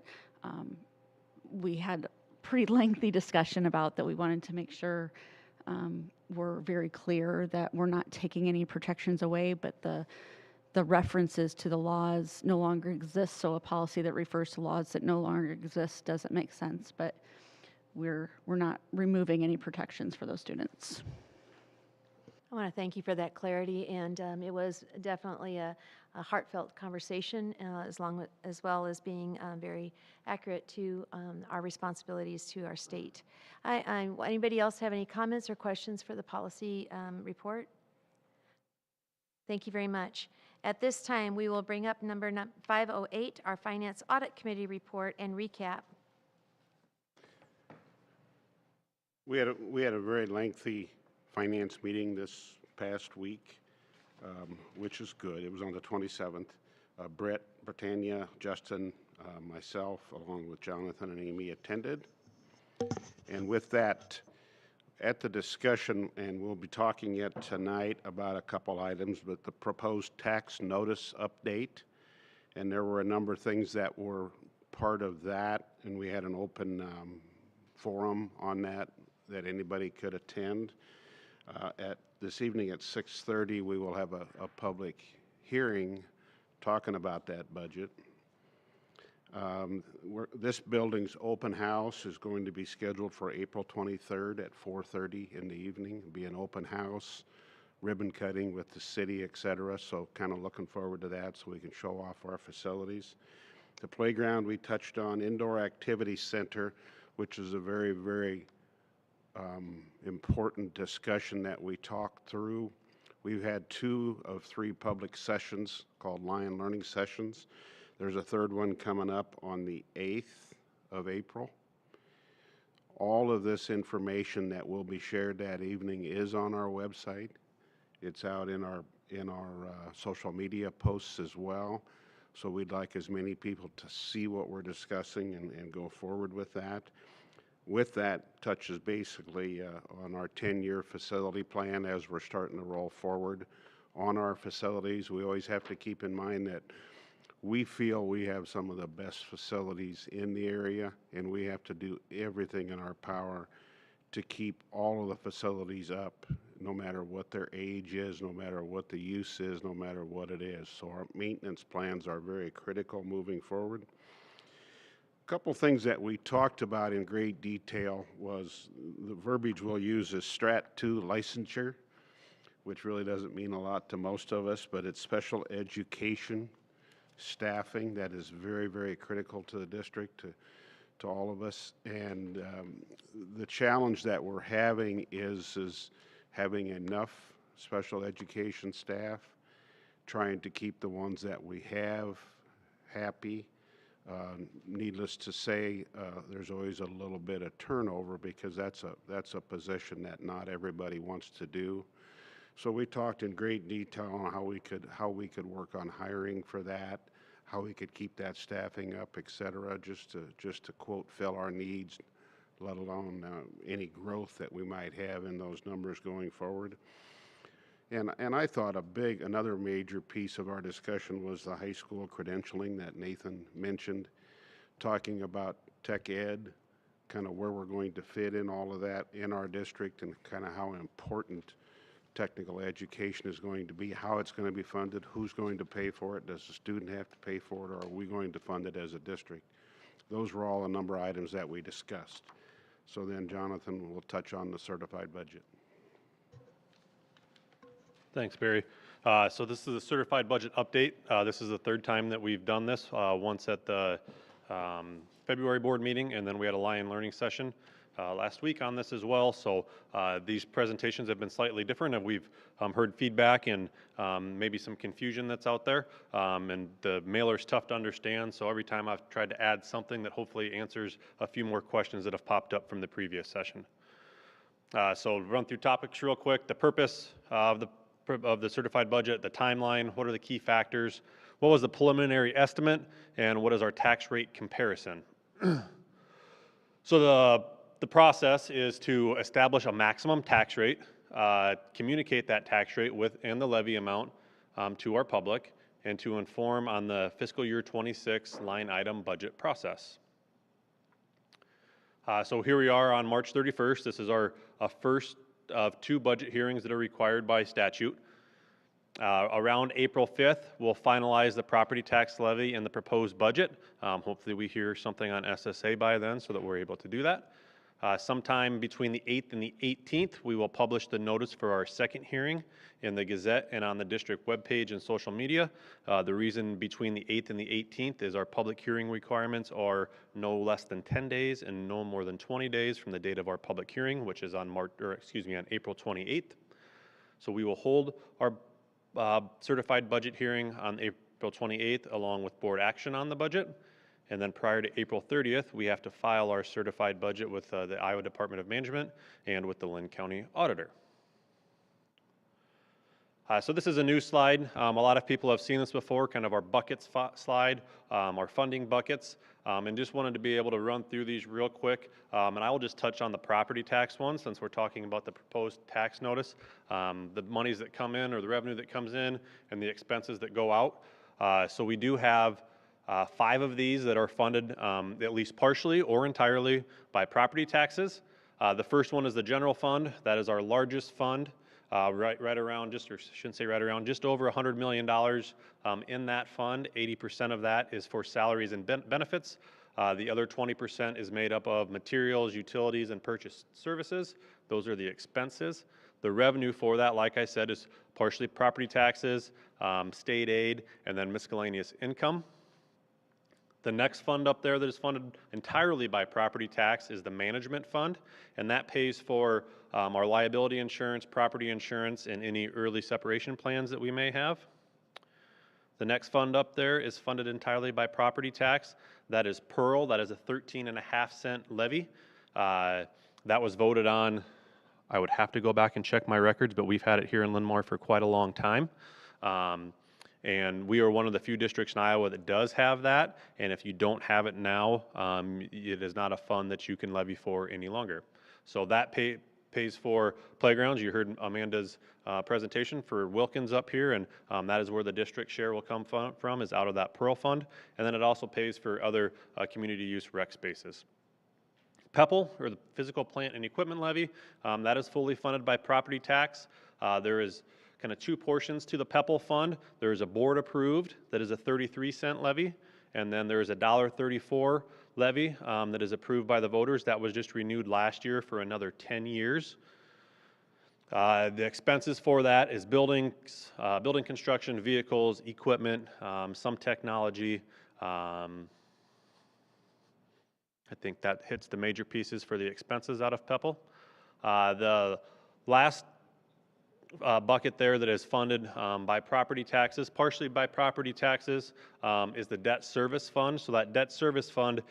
we had pretty lengthy discussion about, that we wanted to make sure we're very clear that we're not taking any protections away, but the references to the laws no longer exist. So a policy that refers to laws that no longer exist doesn't make sense, but we're not removing any protections for those students. I want to thank you for that clarity, and it was definitely a heartfelt conversation, as well as being very accurate to our responsibilities to our state. Anybody else have any comments or questions for the policy report? Thank you very much. At this time, we will bring up number 508, our Finance Audit Committee report and recap. We had a very lengthy finance meeting this past week, which is good. It was on the 27th. Brett, Britannia, Justin, myself, along with Jonathan and Amy, attended. And with that, at the discussion, and we'll be talking yet tonight about a couple items, but the proposed tax notice update, and there were a number of things that were part of that, and we had an open forum on that anybody could attend. At this evening at 6:30, we will have a public hearing talking about that budget. This building's open house is going to be scheduled for April 23rd at 4:30 in the evening. It'll be an open house, ribbon cutting with the city, et cetera. So kind of looking forward to that so we can show off our facilities. The playground we touched on, indoor activity center, which is a very, very important discussion that we talked through. We've had 2 of 3 public sessions called Lion Learning Sessions. There's a third one coming up on the 8th of April. All of this information that will be shared that evening is on our website. It's out in our social media posts as well. So we'd like as many people to see what we're discussing and go forward with that. With that, touches basically on our 10-year facility plan as we're starting to roll forward on our facilities. We always have to keep in mind that we feel we have some of the best facilities in the area, and we have to do everything in our power to keep all of the facilities up, no matter what their age is, no matter what the use is, no matter what it is. So our maintenance plans are very critical moving forward. A couple things that we talked about in great detail was the verbiage we'll use is Strat 2 licensure, which really doesn't mean a lot to most of us, but it's special education staffing that is very, very critical to the district to all of us. And the challenge that we're having is having enough special education staff, trying to keep the ones that we have happy. Needless to say, there's always a little bit of turnover because that's a position that not everybody wants to do. So we talked in great detail on how we could work on hiring for that, how we could keep that staffing up, et cetera, just to quote, fill our needs, let alone any growth that we might have in those numbers going forward. And I thought another major piece of our discussion was the high school credentialing that Nathan mentioned, talking about tech ed, kind of where we're going to fit in all of that in our district and kind of how important technical education is going to be, how it's going to be funded, who's going to pay for it, does the student have to pay for it, or are we going to fund it as a district? Those were all a number of items that we discussed. So then Jonathan will touch on the certified budget. Thanks, Barry. So this is a certified budget update. This is the third time that we've done this, once at the February board meeting, and then we had a Lion Learning session last week on this as well. So these presentations have been slightly different, and we've heard feedback and maybe some confusion that's out there. And the mailer's tough to understand, so every time I've tried to add something that hopefully answers a few more questions that have popped up from the previous session. So run through topics real quick. The purpose of the certified budget, the timeline, what are the key factors, what was the preliminary estimate, and what is our tax rate comparison. So the process is to establish a maximum tax rate, communicate that tax rate and the levy amount to our public, and to inform on the fiscal year 26 line item budget process. So here we are on March 31st. This is our first of two budget hearings that are required by statute. Around April 5th, we'll finalize the property tax levy and the proposed budget. Hopefully we hear something on SSA by then so that we're able to do that. Sometime between the 8th and the 18th, we will publish the notice for our second hearing in the Gazette and on the district webpage and social media. The reason between the 8th and the 18th is our public hearing requirements are no less than 10 days and no more than 20 days from the date of our public hearing, which is on April 28th. So we will hold our certified budget hearing on April 28th along with board action on the budget. And then prior to April 30th, we have to file our certified budget with the Iowa Department of Management and with the Linn County Auditor. So this is a new slide. A lot of people have seen this before, kind of our buckets slide, our funding buckets, and just wanted to be able to run through these real quick. And I will just touch on the property tax one since we're talking about the proposed tax notice, the monies that come in or the revenue that comes in and the expenses that go out. So we do have 5 of these that are funded at least partially or entirely by property taxes. The first one is the general fund. That is our largest fund, right around, just over $100 million in that fund. 80% of that is for salaries and benefits. The other 20% is made up of materials, utilities, and purchased services. Those are the expenses. The revenue for that, like I said, is partially property taxes, state aid, and then miscellaneous income. The next fund up there that is funded entirely by property tax is the management fund, and that pays for our liability insurance, property insurance, and any early separation plans that we may have. The next fund up there is funded entirely by property tax. That is PEARL. That is a 13.5-cent levy. That was voted on. I would have to go back and check my records, but we've had it here in Linn-Mar for quite a long time. And we are one of the few districts in Iowa that does have that. And if you don't have it now, it is not a fund that you can levy for any longer. So that pays for playgrounds. You heard Amanda's presentation for Wilkins up here, and that is where the district share will come from, is out of that PEARL fund. And then it also pays for other community use rec spaces. PEPL, or the Physical Plant and Equipment Levy, that is fully funded by property tax. There is kind of 2 portions to the PEPL fund. There is a board approved that is a 33-cent levy, and then there is a $1.34 levy that is approved by the voters. That was just renewed last year for another 10 years. The expenses for that is buildings, building construction, vehicles, equipment, some technology, I think that hits the major pieces for the expenses out of PEPL. The last bucket there that is funded by property taxes, partially by property taxes, is the debt service fund. So that debt service fund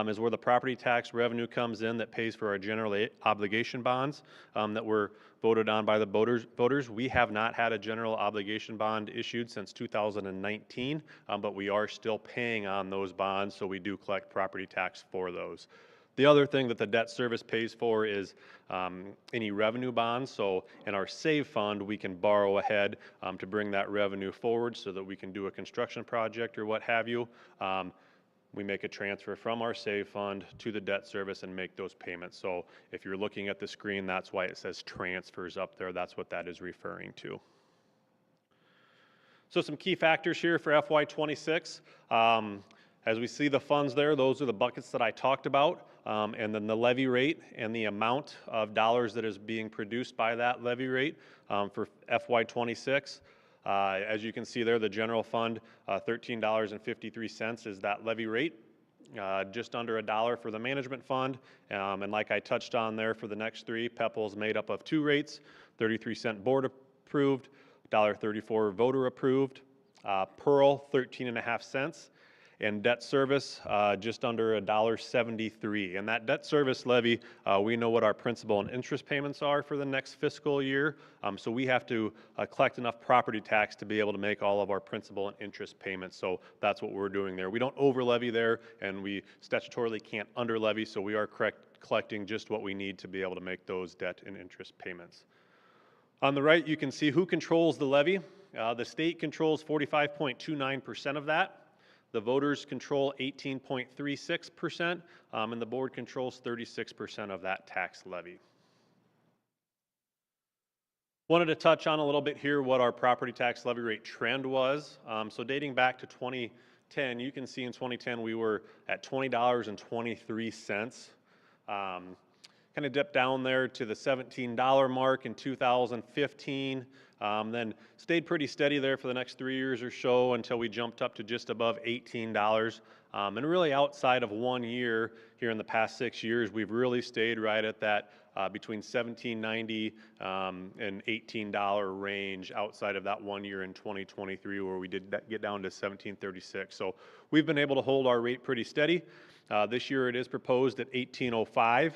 is where the property tax revenue comes in that pays for our general obligation bonds that were voted on by the voters. We have not had a general obligation bond issued since 2019, but we are still paying on those bonds, so we do collect property tax for those. The other thing that the debt service pays for is any revenue bonds. So in our SAVE fund, we can borrow ahead to bring that revenue forward so that we can do a construction project or what have you. We make a transfer from our SAVE fund to the debt service and make those payments. So if you're looking at the screen, that's why it says transfers up there. That's what that is referring to. So some key factors here for FY26. As we see the funds there, those are the buckets that I talked about. And then the levy rate and the amount of dollars that is being produced by that levy rate for FY26. As you can see there, the general fund, $13.53 is that levy rate. Just under $1 for the management fund. And like I touched on there for the next three, PEPL is made up of two rates, 33-cent board approved, $1.34 voter approved, Pearl 13.5 cents. And debt service, just under $1.73. And that debt service levy, we know what our principal and interest payments are for the next fiscal year. So we have to collect enough property tax to be able to make all of our principal and interest payments. So that's what we're doing there. We don't over levy there, and we statutorily can't under levy, so we are collecting just what we need to be able to make those debt and interest payments. On the right, you can see who controls the levy. The state controls 45.29% of that. The voters control 18.36%, and the board controls 36% of that tax levy. Wanted to touch on a little bit here what our property tax levy rate trend was. So dating back to 2010, you can see in 2010 we were at $20.23. Kind of dipped down there to the $17 mark in 2015. Then stayed pretty steady there for the next 3 years or so until we jumped up to just above $18. And really outside of 1 year here in the past 6 years, we've really stayed right at that between $17.90 and $18 range outside of that 1 year in 2023 where we did get down to $17.36. So we've been able to hold our rate pretty steady. This year it is proposed at $18.05.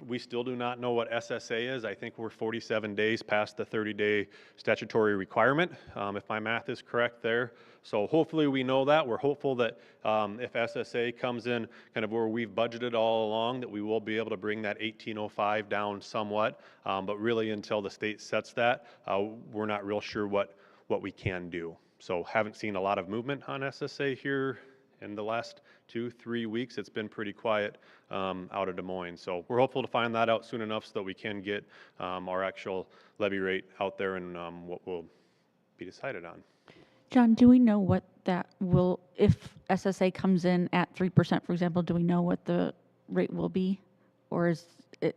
We still do not know what SSA is. I think we're 47 days past the 30-day statutory requirement, if my math is correct there. So hopefully we know that. We're hopeful that if SSA comes in kind of where we've budgeted all along, that we will be able to bring that 1805 down somewhat. But really until the state sets that, we're not real sure what we can do. So haven't seen a lot of movement on SSA here in the last 2-3 weeks. It's been pretty quiet out of Des Moines. So we're hopeful to find that out soon enough so that we can get our actual levy rate out there and what will be decided on. John, do we know what that will, if SSA comes in at 3%, for example, do we know what the rate will be? Or is it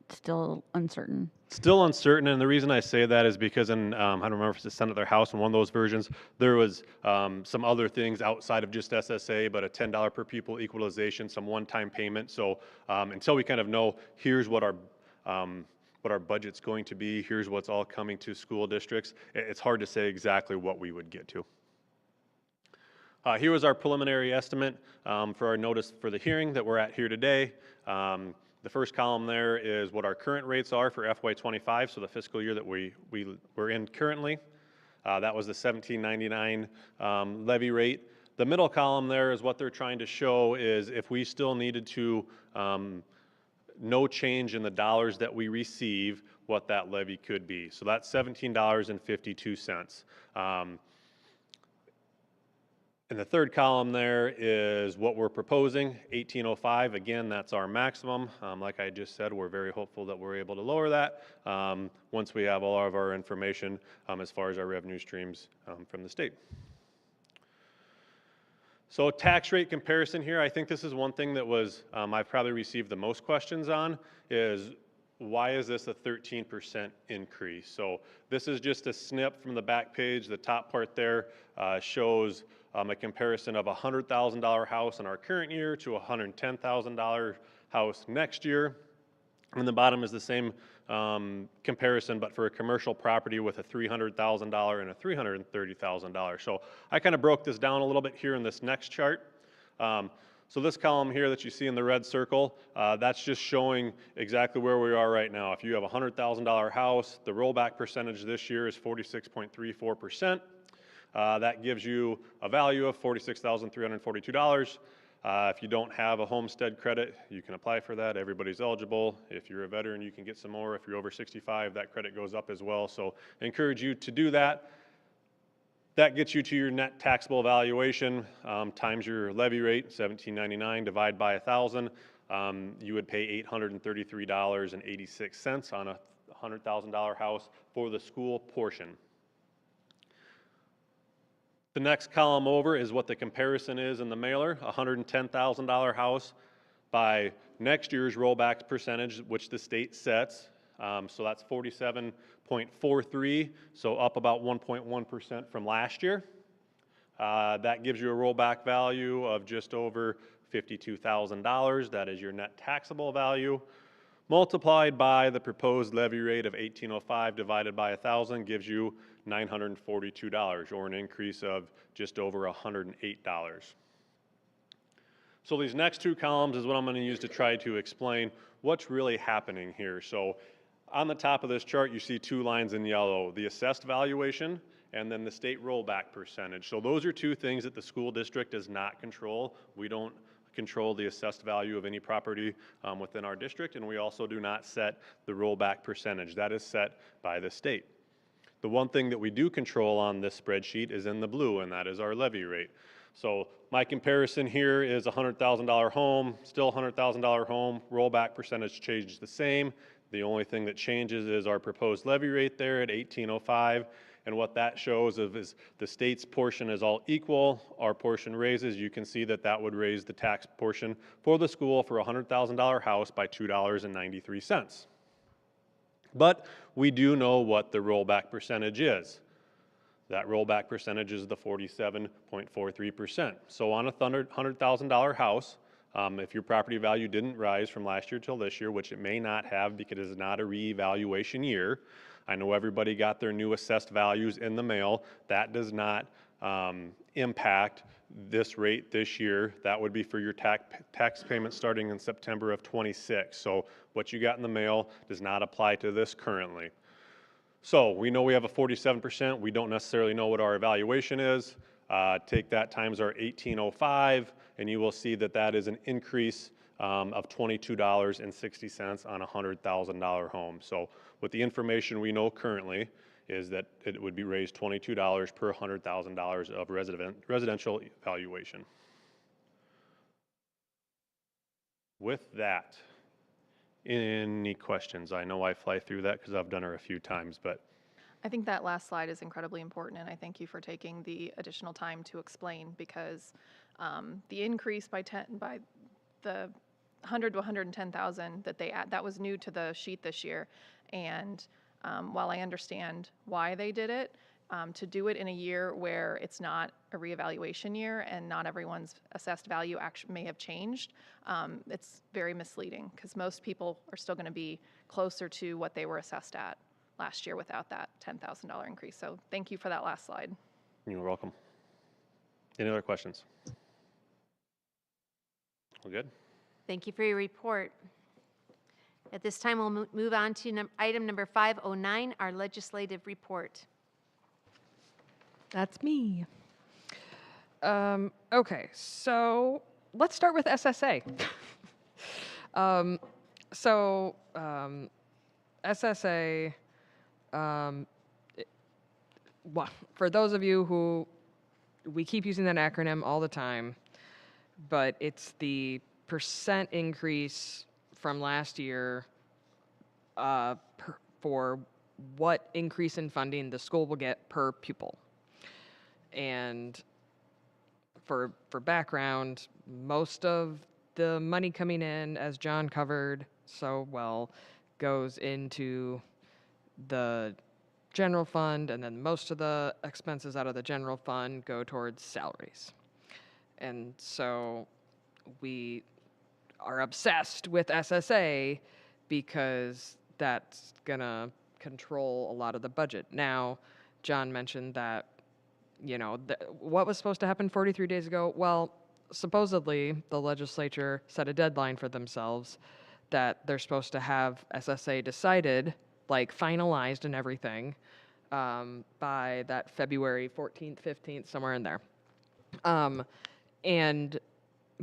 still uncertain? Still uncertain, and the reason I say that is because in, I don't remember if it's the Senate or House, in one of those versions, there was some other things outside of just SSA, but a $10 per pupil equalization, some one-time payment. So until we kind of know, here's what our budget's going to be, here's what's all coming to school districts, it's hard to say exactly what we would get to. Here was our preliminary estimate for our notice for the hearing that we're at here today. The first column there is what our current rates are for FY25, so the fiscal year that we're in currently. That was the $17.99 levy rate. The middle column there is what they're trying to show is if we still needed to, no change in the dollars that we receive, what that levy could be. So that's $17.52. And the third column there is what we're proposing, 1805. Again, that's our maximum. Like I just said, we're very hopeful that we're able to lower that once we have all of our information as far as our revenue streams from the state. So tax rate comparison here, I think this is one thing that was I've probably received the most questions on is why is this a 13% increase? So this is just a snip from the back page. The top part there shows a comparison of a $100,000 house in our current year to a $110,000 house next year. And the bottom is the same comparison, but for a commercial property with a $300,000 and a $330,000. So I kind of broke this down a little bit here in this next chart. So this column here that you see in the red circle, that's just showing exactly where we are right now. If you have a $100,000 house, the rollback percentage this year is 46.34%. That gives you a value of $46,342. If you don't have a homestead credit, you can apply for that. Everybody's eligible. If you're a veteran, you can get some more. If you're over 65, that credit goes up as well. So I encourage you to do that. That gets you to your net taxable valuation times your levy rate, $17.99, divide by 1,000. You would pay $833.86 on a $100,000 house for the school portion. The next column over is what the comparison is in the mailer, a $110,000 house by next year's rollback percentage, which the state sets. So that's 47.43, so up about 1.1% from last year. That gives you a rollback value of just over $52,000. That is your net taxable value. Multiplied by the proposed levy rate of $18.05 divided by 1,000 gives you $942, or an increase of just over $108. So these next two columns is what I'm going to use to try to explain what's really happening here. So on the top of this chart, you see two lines in yellow, the assessed valuation and then the state rollback percentage. So those are two things that the school district does not control. We don't control the assessed value of any property within our district, and we also do not set the rollback percentage. That is set by the state. The one thing that we do control on this spreadsheet is in the blue, and that is our levy rate. So my comparison here is a $100,000 home, still $100,000 home, rollback percentage changes the same. The only thing that changes is our proposed levy rate there at $18.05, and what that shows is the state's portion is all equal, our portion raises. You can see that that would raise the tax portion for the school for a $100,000 house by $2.93. But we do know what the rollback percentage is. That rollback percentage is the 47.43%. So on a $100,000 house, if your property value didn't rise from last year till this year, which it may not have because it is not a reevaluation year, I know everybody got their new assessed values in the mail. That does not impact this rate this year. That would be for your tax payment starting in September of 26. So what you got in the mail does not apply to this currently. So we know we have a 47%. We don't necessarily know what our evaluation is. Take that times our 1805, and you will see that that is an increase of $22.60 on a $100,000 home. So with the information we know currently is that it would be raised $22 per $100,000 of residential valuation. With that, any questions? I know I fly through that because I've done her a few times, but I think that last slide is incredibly important, and I thank you for taking the additional time to explain, because the increase by the 100 to 110,000 that they add, that was new to the sheet this year. And while I understand why they did it, to do it in a year where it's not a reevaluation year and not everyone's assessed value actually may have changed, it's very misleading, because most people are still going to be closer to what they were assessed at last year without that $10,000 increase. So thank you for that last slide. You're welcome. Any other questions? All good? Thank you for your report. At this time, we'll move on to item number 509, our legislative report. That's me. Okay, so let's start with SSA. SSA, well, for those of you who, we keep using that acronym all the time, but it's the percent increase from last year for what increase in funding the school will get per pupil. And for background, most of the money coming in, as John covered so well, goes into the general fund, and then most of the expenses out of the general fund go towards salaries. And so we are obsessed with SSA because that's gonna control a lot of the budget. Now, John mentioned that, what was supposed to happen 43 days ago? Well, supposedly the legislature set a deadline for themselves that they're supposed to have SSA decided, like finalized and everything, by that February 14th, 15th, somewhere in there.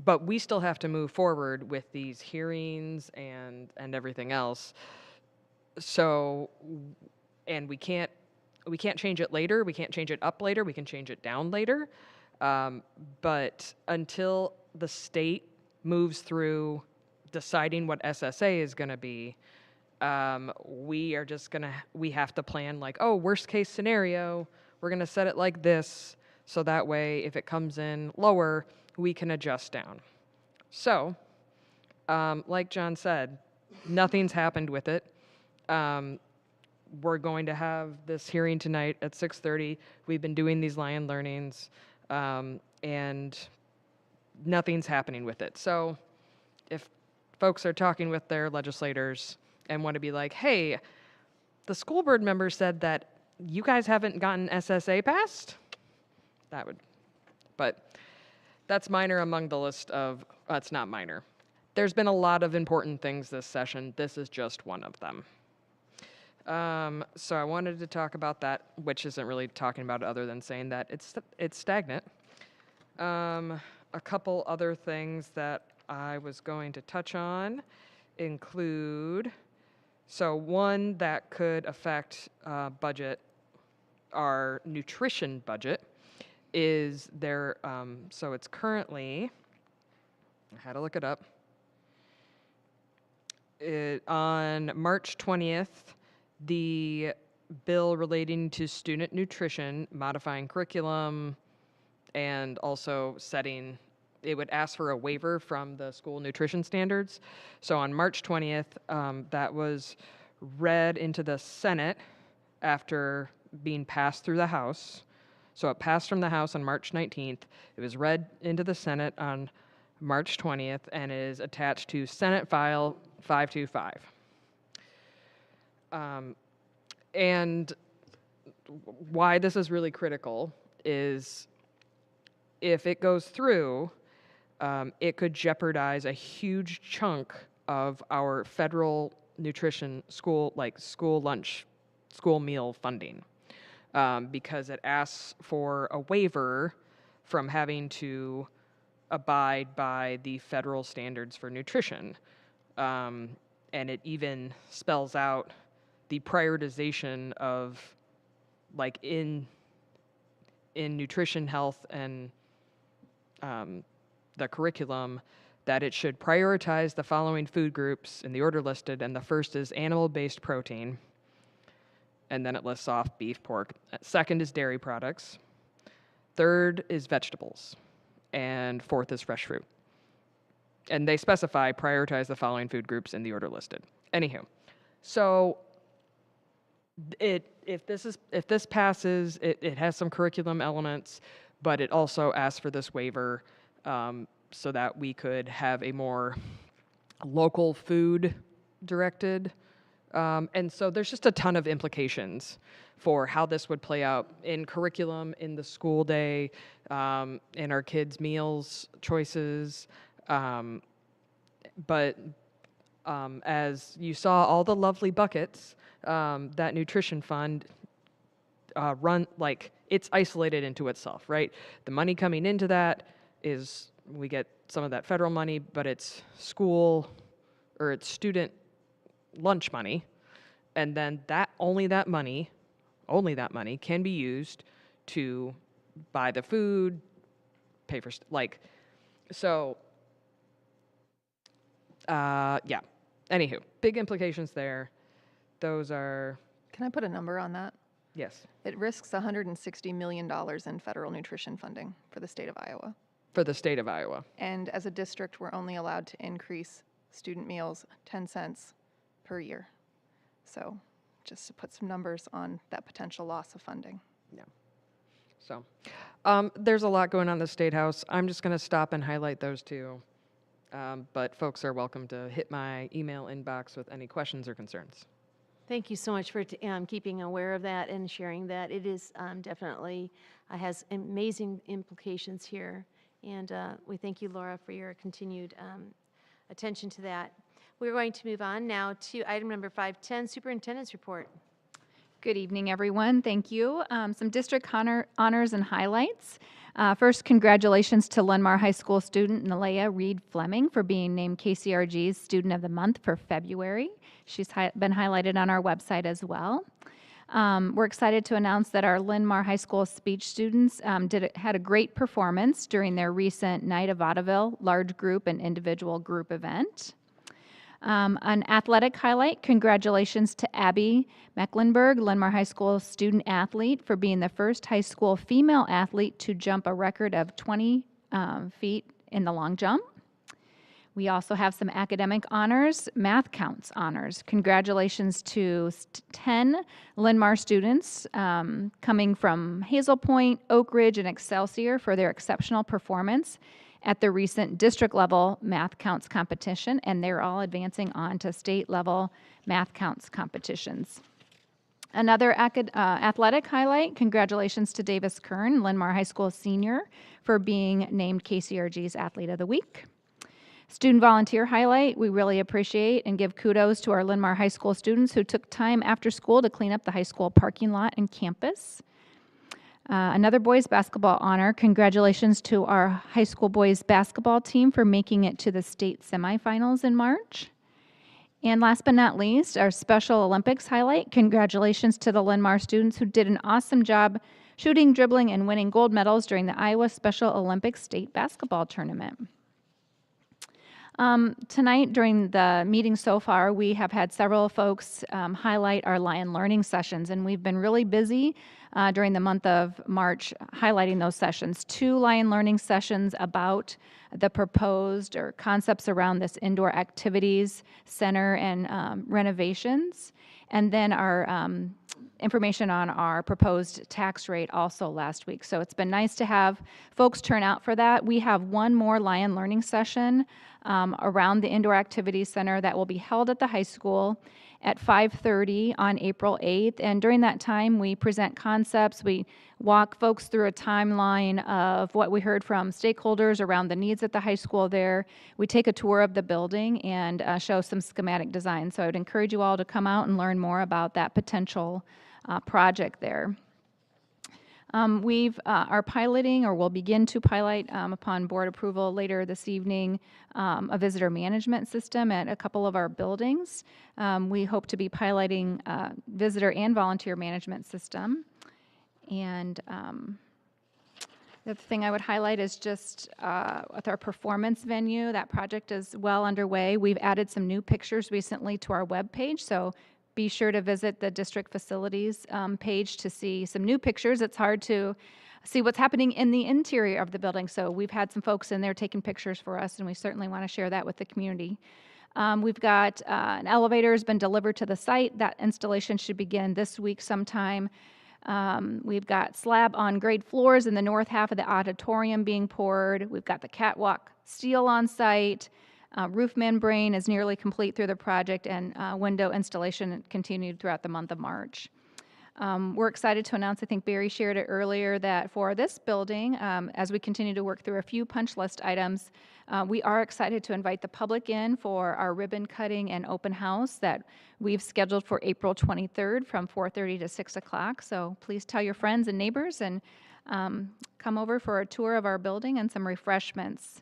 But we still have to move forward with these hearings and everything else. So, and we can't change it later. We can't change it up later. We can change it down later. But until the state moves through deciding what SSA is going to be, we have to plan like, oh, worst case scenario, we're going to set it like this. So that way, if it comes in lower, we can adjust down. So, like John said, nothing's happened with it. We're going to have this hearing tonight at 6:30. We've been doing these Lion learnings, and nothing's happening with it. So if folks are talking with their legislators and want to be like, hey, the school board member said that you guys haven't gotten SSA passed, but that's minor among the list of, it's not minor. There's been a lot of important things this session. This is just one of them. So I wanted to talk about that, which isn't really talking about it other than saying that it's stagnant. A couple other things that I was going to touch on include, so one that could affect budget, our nutrition budget, is there, so it's currently, I had to look it up, on March 20th, the bill relating to student nutrition, modifying curriculum, and also setting, it would ask for a waiver from the school nutrition standards. So on March 20th, that was read into the Senate after being passed through the House. So it passed from the House on March 19th. It was read into the Senate on March 20th and is attached to Senate File 525. And why this is really critical is if it goes through, it could jeopardize a huge chunk of our federal nutrition school, like school lunch, school meal funding, because it asks for a waiver from having to abide by the federal standards for nutrition. And it even spells out the prioritization of, like, in nutrition, health, and the curriculum, that it should prioritize the following food groups in the order listed, and the first is animal-based protein, and then it lists off beef, pork. Second is dairy products. Third is vegetables, and fourth is fresh fruit. And they specify prioritize the following food groups in the order listed. Anywho, so if this passes, it has some curriculum elements, but it also asks for this waiver so that we could have a more local food directed. And so there's just a ton of implications for how this would play out in curriculum, in the school day, in our kids' meals choices. But as you saw, all the lovely buckets, that nutrition fund run, like, it's isolated into itself, right? The money coming into that is, we get some of that federal money, but it's school, or it's student lunch money. And then only that money can be used to buy the food, pay for, yeah. Anywho, big implications there. Those are... Can I put a number on that? Yes. It risks $160 million in federal nutrition funding for the state of Iowa. For the state of Iowa. And as a district, we're only allowed to increase student meals 10 cents per year. So just to put some numbers on that potential loss of funding. Yeah. So there's a lot going on in the State House. I'm just going to stop and highlight those two. But folks are welcome to hit my email inbox with any questions or concerns. Thank you so much for keeping aware of that and sharing that. It is definitely has amazing implications here. And we thank you, Laura, for your continued attention to that. We're going to move on now to item number 510, Superintendent's Report. Good evening, everyone. Thank you. Some district honors and highlights. First, congratulations to Linn-Mar High School student Nalea Reed Fleming for being named KCRG's Student of the Month for February. She's been highlighted on our website as well. We're excited to announce that our Linn-Mar High School speech students had a great performance during their recent Night of Vaudeville large group and individual group event. An athletic highlight, congratulations to Abby Mecklenburg, Linn-Mar High School student athlete, for being the first high school female athlete to jump a record of 20 feet in the long jump. We also have some academic honors, math counts honors. Congratulations to 10 Linn-Mar students coming from Hazel Point, Oak Ridge, and Excelsior for their exceptional performance at the recent district level math counts competition, and they're all advancing on to state level math counts competitions. Another athletic highlight, congratulations to Davis Kern, Linn-Mar High School senior, for being named KCRG's Athlete of the Week. Student volunteer highlight, we really appreciate and give kudos to our Linn-Mar High School students who took time after school to clean up the high school parking lot and campus. Another boys basketball honor, congratulations to our high school boys basketball team for making it to the state semifinals in March. And last but not least, our Special Olympics highlight, congratulations to the Linn-Mar students who did an awesome job shooting, dribbling, and winning gold medals during the Iowa Special Olympics State Basketball Tournament. Tonight, during the meeting so far, we have had several folks highlight our Lion Learning sessions, and we've been really busy during the month of March highlighting those sessions. 2 Lion Learning sessions about the proposed or concepts around this indoor activities center and renovations, and then our information on our proposed tax rate also last week. So it's been nice to have folks turn out for that. We have one more Lion Learning session around the Indoor Activities Center that will be held at the high school at 5:30 on April 8th. And during that time, we present concepts. We walk folks through a timeline of what we heard from stakeholders around the needs at the high school there. We take a tour of the building and show some schematic design. So I would encourage you all to come out and learn more about that potential project there. We are piloting, or will begin to pilot upon board approval later this evening, a visitor management system at a couple of our buildings. We hope to be piloting visitor and volunteer management system. And the other thing I would highlight is just with our performance venue, that project is well underway. We've added some new pictures recently to our webpage, so be sure to visit the district facilities page to see some new pictures. It's hard to see what's happening in the interior of the building, so we've had some folks in there taking pictures for us, and we certainly want to share that with the community. We've got an elevator has been delivered to the site. That installation should begin this week sometime. We've got slab on grade floors in the north half of the auditorium being poured. We've got the catwalk steel on site. Roof membrane is nearly complete through the project, and window installation continued throughout the month of March. We're excited to announce, I think Barry shared it earlier, that for this building, as we continue to work through a few punch list items, we are excited to invite the public in for our ribbon cutting and open house that we've scheduled for April 23rd from 4:30 to 6 o'clock. So please tell your friends and neighbors and come over for a tour of our building and some refreshments.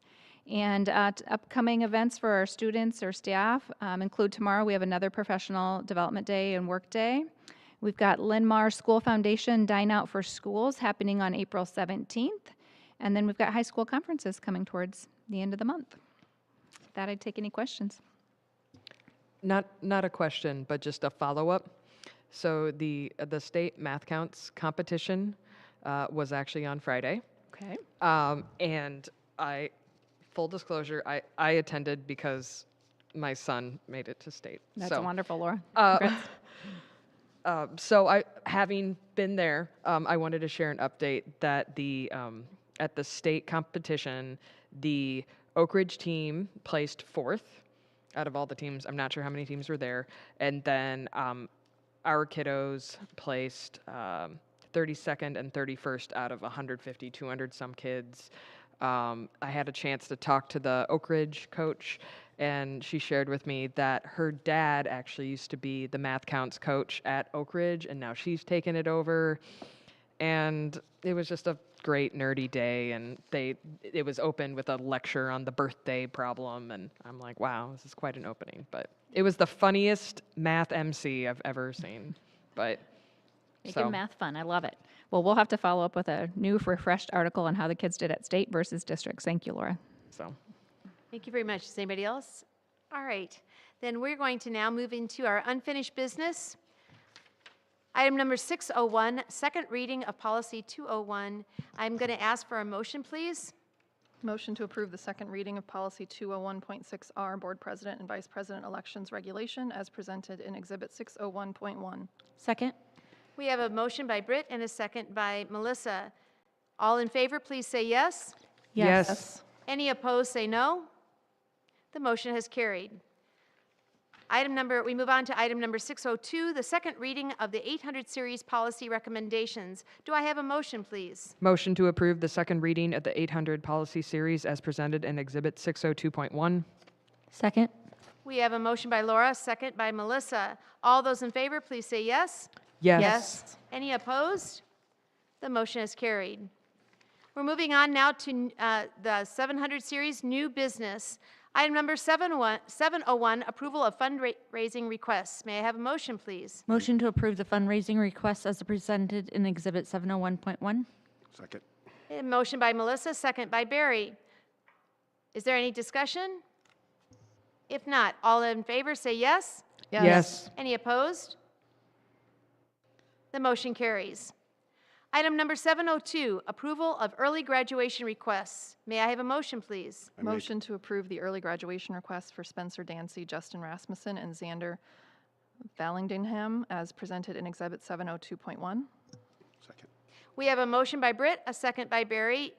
And upcoming events for our students or staff include tomorrow we have another professional development day and work day. We've got Linn-Mar School Foundation Dine Out for Schools happening on April 17th. And then we've got high school conferences coming towards the end of the month. With that, I'd take any questions. Not a question, but just a follow-up. So the state math counts competition was actually on Friday. Okay. And full disclosure, I attended because my son made it to state. That's so, wonderful, Laura. Having been there, I wanted to share an update that at the state competition, the Oak Ridge team placed 4th out of all the teams. I'm not sure how many teams were there. And then our kiddos placed 32nd and 31st out of 150, 200 some kids. I had a chance to talk to the Oak Ridge coach, and she shared with me that her dad actually used to be the math counts coach at Oak Ridge, and now she's taken it over. And it was just a great nerdy day, and it was opened with a lecture on the birthday problem, and I'm like, wow, this is quite an opening. But it was the funniest math MC I've ever seen. But Making math fun. I love it. Well, we'll have to follow up with a new, refreshed article on how the kids did at state versus districts. Thank you, Laura. Thank you very much. Is anybody else? All right. Then we're going to now move into our unfinished business. Item number 601, second reading of policy 201. I'm going to ask for a motion, please. Motion to approve the second reading of policy 201.6R, board president and vice president elections regulation as presented in exhibit 601.1. Second. We have a motion by Britt and a second by Melissa. All in favor, please say yes. Yes. Any opposed, say no. The motion has carried. We move on to item number 602, the second reading of the 800 series policy recommendations. Do I have a motion, please? Motion to approve the second reading of the 800 policy series as presented in exhibit 602.1. Second. We have a motion by Laura, second by Melissa. All those in favor, please say yes. Yes. Any opposed? The motion is carried. We're moving on now to the 700 series new business. Item number 701, approval of fundraising requests. May I have a motion, please? Motion to approve the fundraising requests as presented in exhibit 701.1. Second. A motion by Melissa, second by Barry. Is there any discussion? If not, all in favor say yes. Yes. Any opposed? The motion carries. Item number 702, approval of early graduation requests. May I have a motion, please? Motion to approve the early graduation requests for Spencer Dancy, Justin Rasmussen, and Xander Vallandigham as presented in exhibit 702.1. Second. We have a motion by Britt, a second by Barry.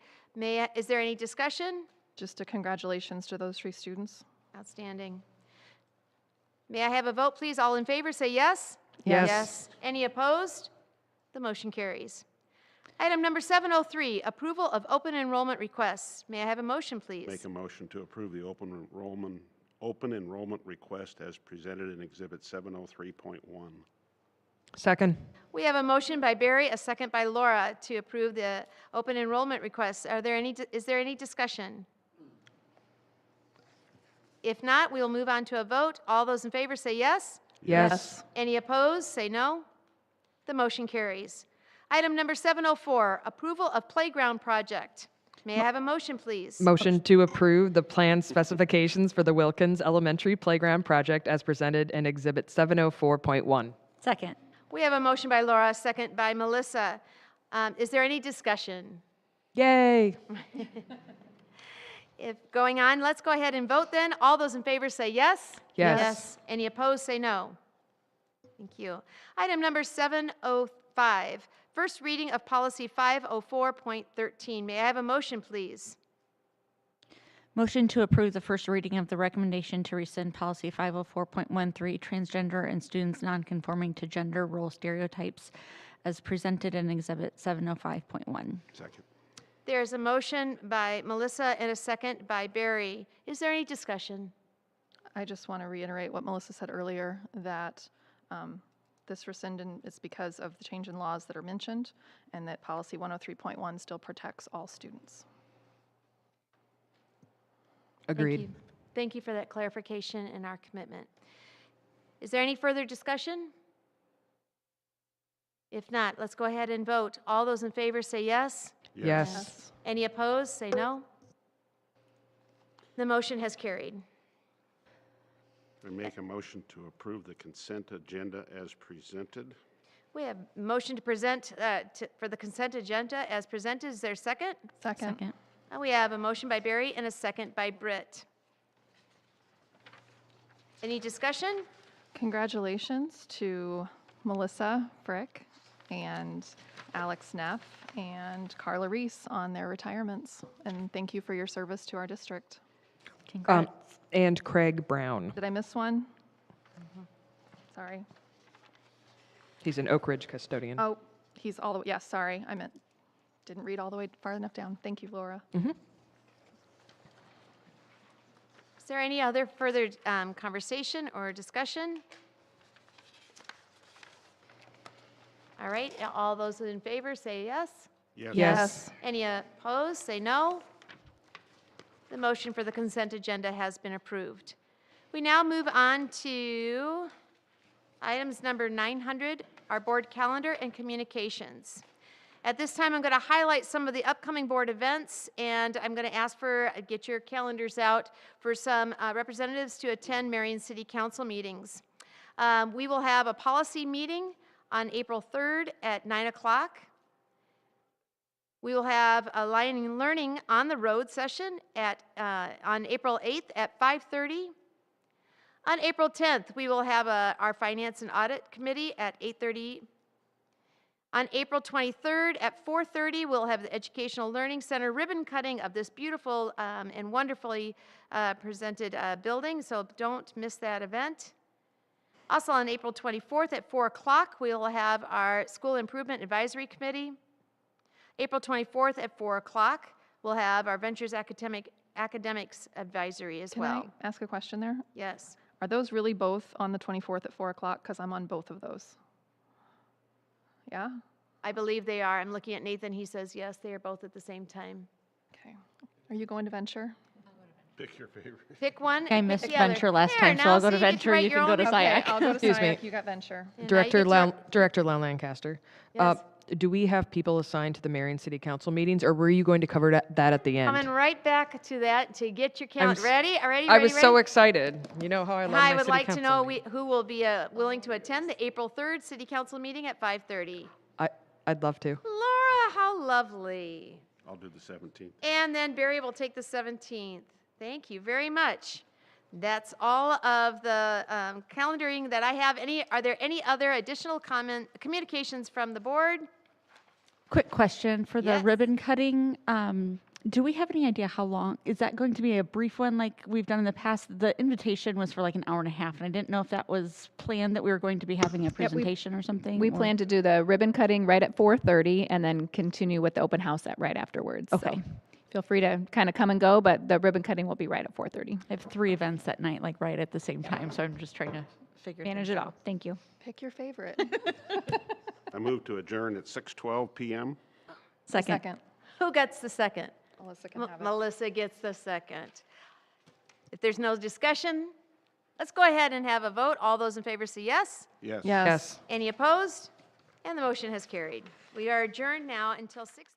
Is there any discussion? Just a congratulations to those 3 students. Outstanding. May I have a vote, please? All in favor say yes. Yes. Any opposed? The motion carries. Item number 703, approval of open enrollment requests. May I have a motion, please? Make a motion to approve the open enrollment request as presented in exhibit 703.1. Second. We have a motion by Barry, a second by Laura to approve the open enrollment requests. Is there any discussion? If not, we will move on to a vote. All those in favor say yes. Yes. Any opposed, say no. The motion carries. Item number 704, approval of playground project. May I have a motion, please? Motion to approve the plan specifications for the Wilkins Elementary Playground Project as presented in exhibit 704.1. Second. We have a motion by Laura, second by Melissa. Is there any discussion? Yay. If going on, let's go ahead and vote then. All those in favor say yes. Yes. Any opposed say no. Thank you. Item number 705, first reading of policy 504.13. May I have a motion, please? Motion to approve the first reading of the recommendation to rescind policy 504.13, transgender and students nonconforming to gender role stereotypes as presented in exhibit 705.1. Second. There's a motion by Melissa and a second by Barry. Is there any discussion? I just want to reiterate what Melissa said earlier, that this rescindment is because of the change in laws that are mentioned, and that policy 103.1 still protects all students. Agreed. Thank you for that clarification and our commitment. Is there any further discussion? If not, let's go ahead and vote. All those in favor say yes. Yes. Any opposed, say no. The motion has carried. I make a motion to approve the consent agenda as presented. We have a motion to present for the consent agenda as presented. Is there a second? Second. And we have a motion by Barry and a second by Britt. Any discussion? Congratulations to Melissa Frick and Alex Neff and Carla Reese on their retirements. And thank you for your service to our district. Congrats. And Craig Brown. Did I miss one? Sorry. He's an Oak Ridge custodian. Oh, he's all the way, yes, sorry. Didn't read all the way far enough down. Thank you, Laura. Mm-hmm. Is there any other further conversation or discussion? All right, all those in favor say yes. Yes. Yes. Any opposed, say no. The motion for the consent agenda has been approved. We now move on to items number 900, our board calendar and communications. At this time, I'm going to highlight some of the upcoming board events, and I'm going to ask for, get your calendars out for some representatives to attend Marion City Council meetings. We will have a policy meeting on April 3rd at 9 o'clock. We will have a Learning on the Road session on April 8th at 5:30. On April 10th, we will have our Finance and Audit Committee at 8:30. On April 23rd at 4:30, we'll have the Educational Learning Center ribbon cutting of this beautiful and wonderfully presented building, so don't miss that event. Also on April 24th at 4 o'clock, we will have our School Improvement Advisory Committee. April 24th at 4 o'clock, we'll have our Ventures Academics Advisory as well. Can I ask a question there? Yes. Are those really both on the 24th at 4 o'clock? Because I'm on both of those. Yeah? I believe they are. I'm looking at Nathan. He says yes, they are both at the same time. Okay. Are you going to Venture? Pick your favorite. Pick one. I and missed pick the other. Venture last There, time, so now I'll go to see, you get Venture, write you your can go own to event. Okay, SIAC. I'll go to Excuse me. SIAC. You got Venture. And now you get to- Director Lane-Lancaster. Yes. Do we have people assigned to the Marion City Council meetings, or were you going to cover that at the end? Coming right back to that to get your calendar. s- Ready? I was so excited. You know how I love my I would city like to council know meetings. who will be willing to attend the April 3rd City Council meeting at 5:30. I'd love to. Laura, how lovely. I'll do the 17th. And then Barry will take the 17th. Thank you very much. That's all of the calendaring that I have. Are there any other additional communications from the board? Quick question for the Yes. ribbon cutting. Do we have any idea how long? Is that going to be a brief one like we've done in the past? The invitation was for like an hour and a half, and I didn't know if that was planned that we were going to be having a presentation or something. We or- plan to do the ribbon cutting right at 4:30 and then continue with the open house right afterwards. Okay. So feel free to kind of come and go, but the ribbon cutting will be right at 4:30. I have 3 events that night, like right at the same time, so I'm just trying to figure Manage things it out. all. Thank you. Pick your favorite. I move to adjourn at 6:12 PM. Second. Who gets the second? Melissa can have it. Melissa gets the second. If there's no discussion, let's go ahead and have a vote. All those in favor say yes. Yes. Yes. Any opposed? And the motion has carried. We are adjourned now until 6.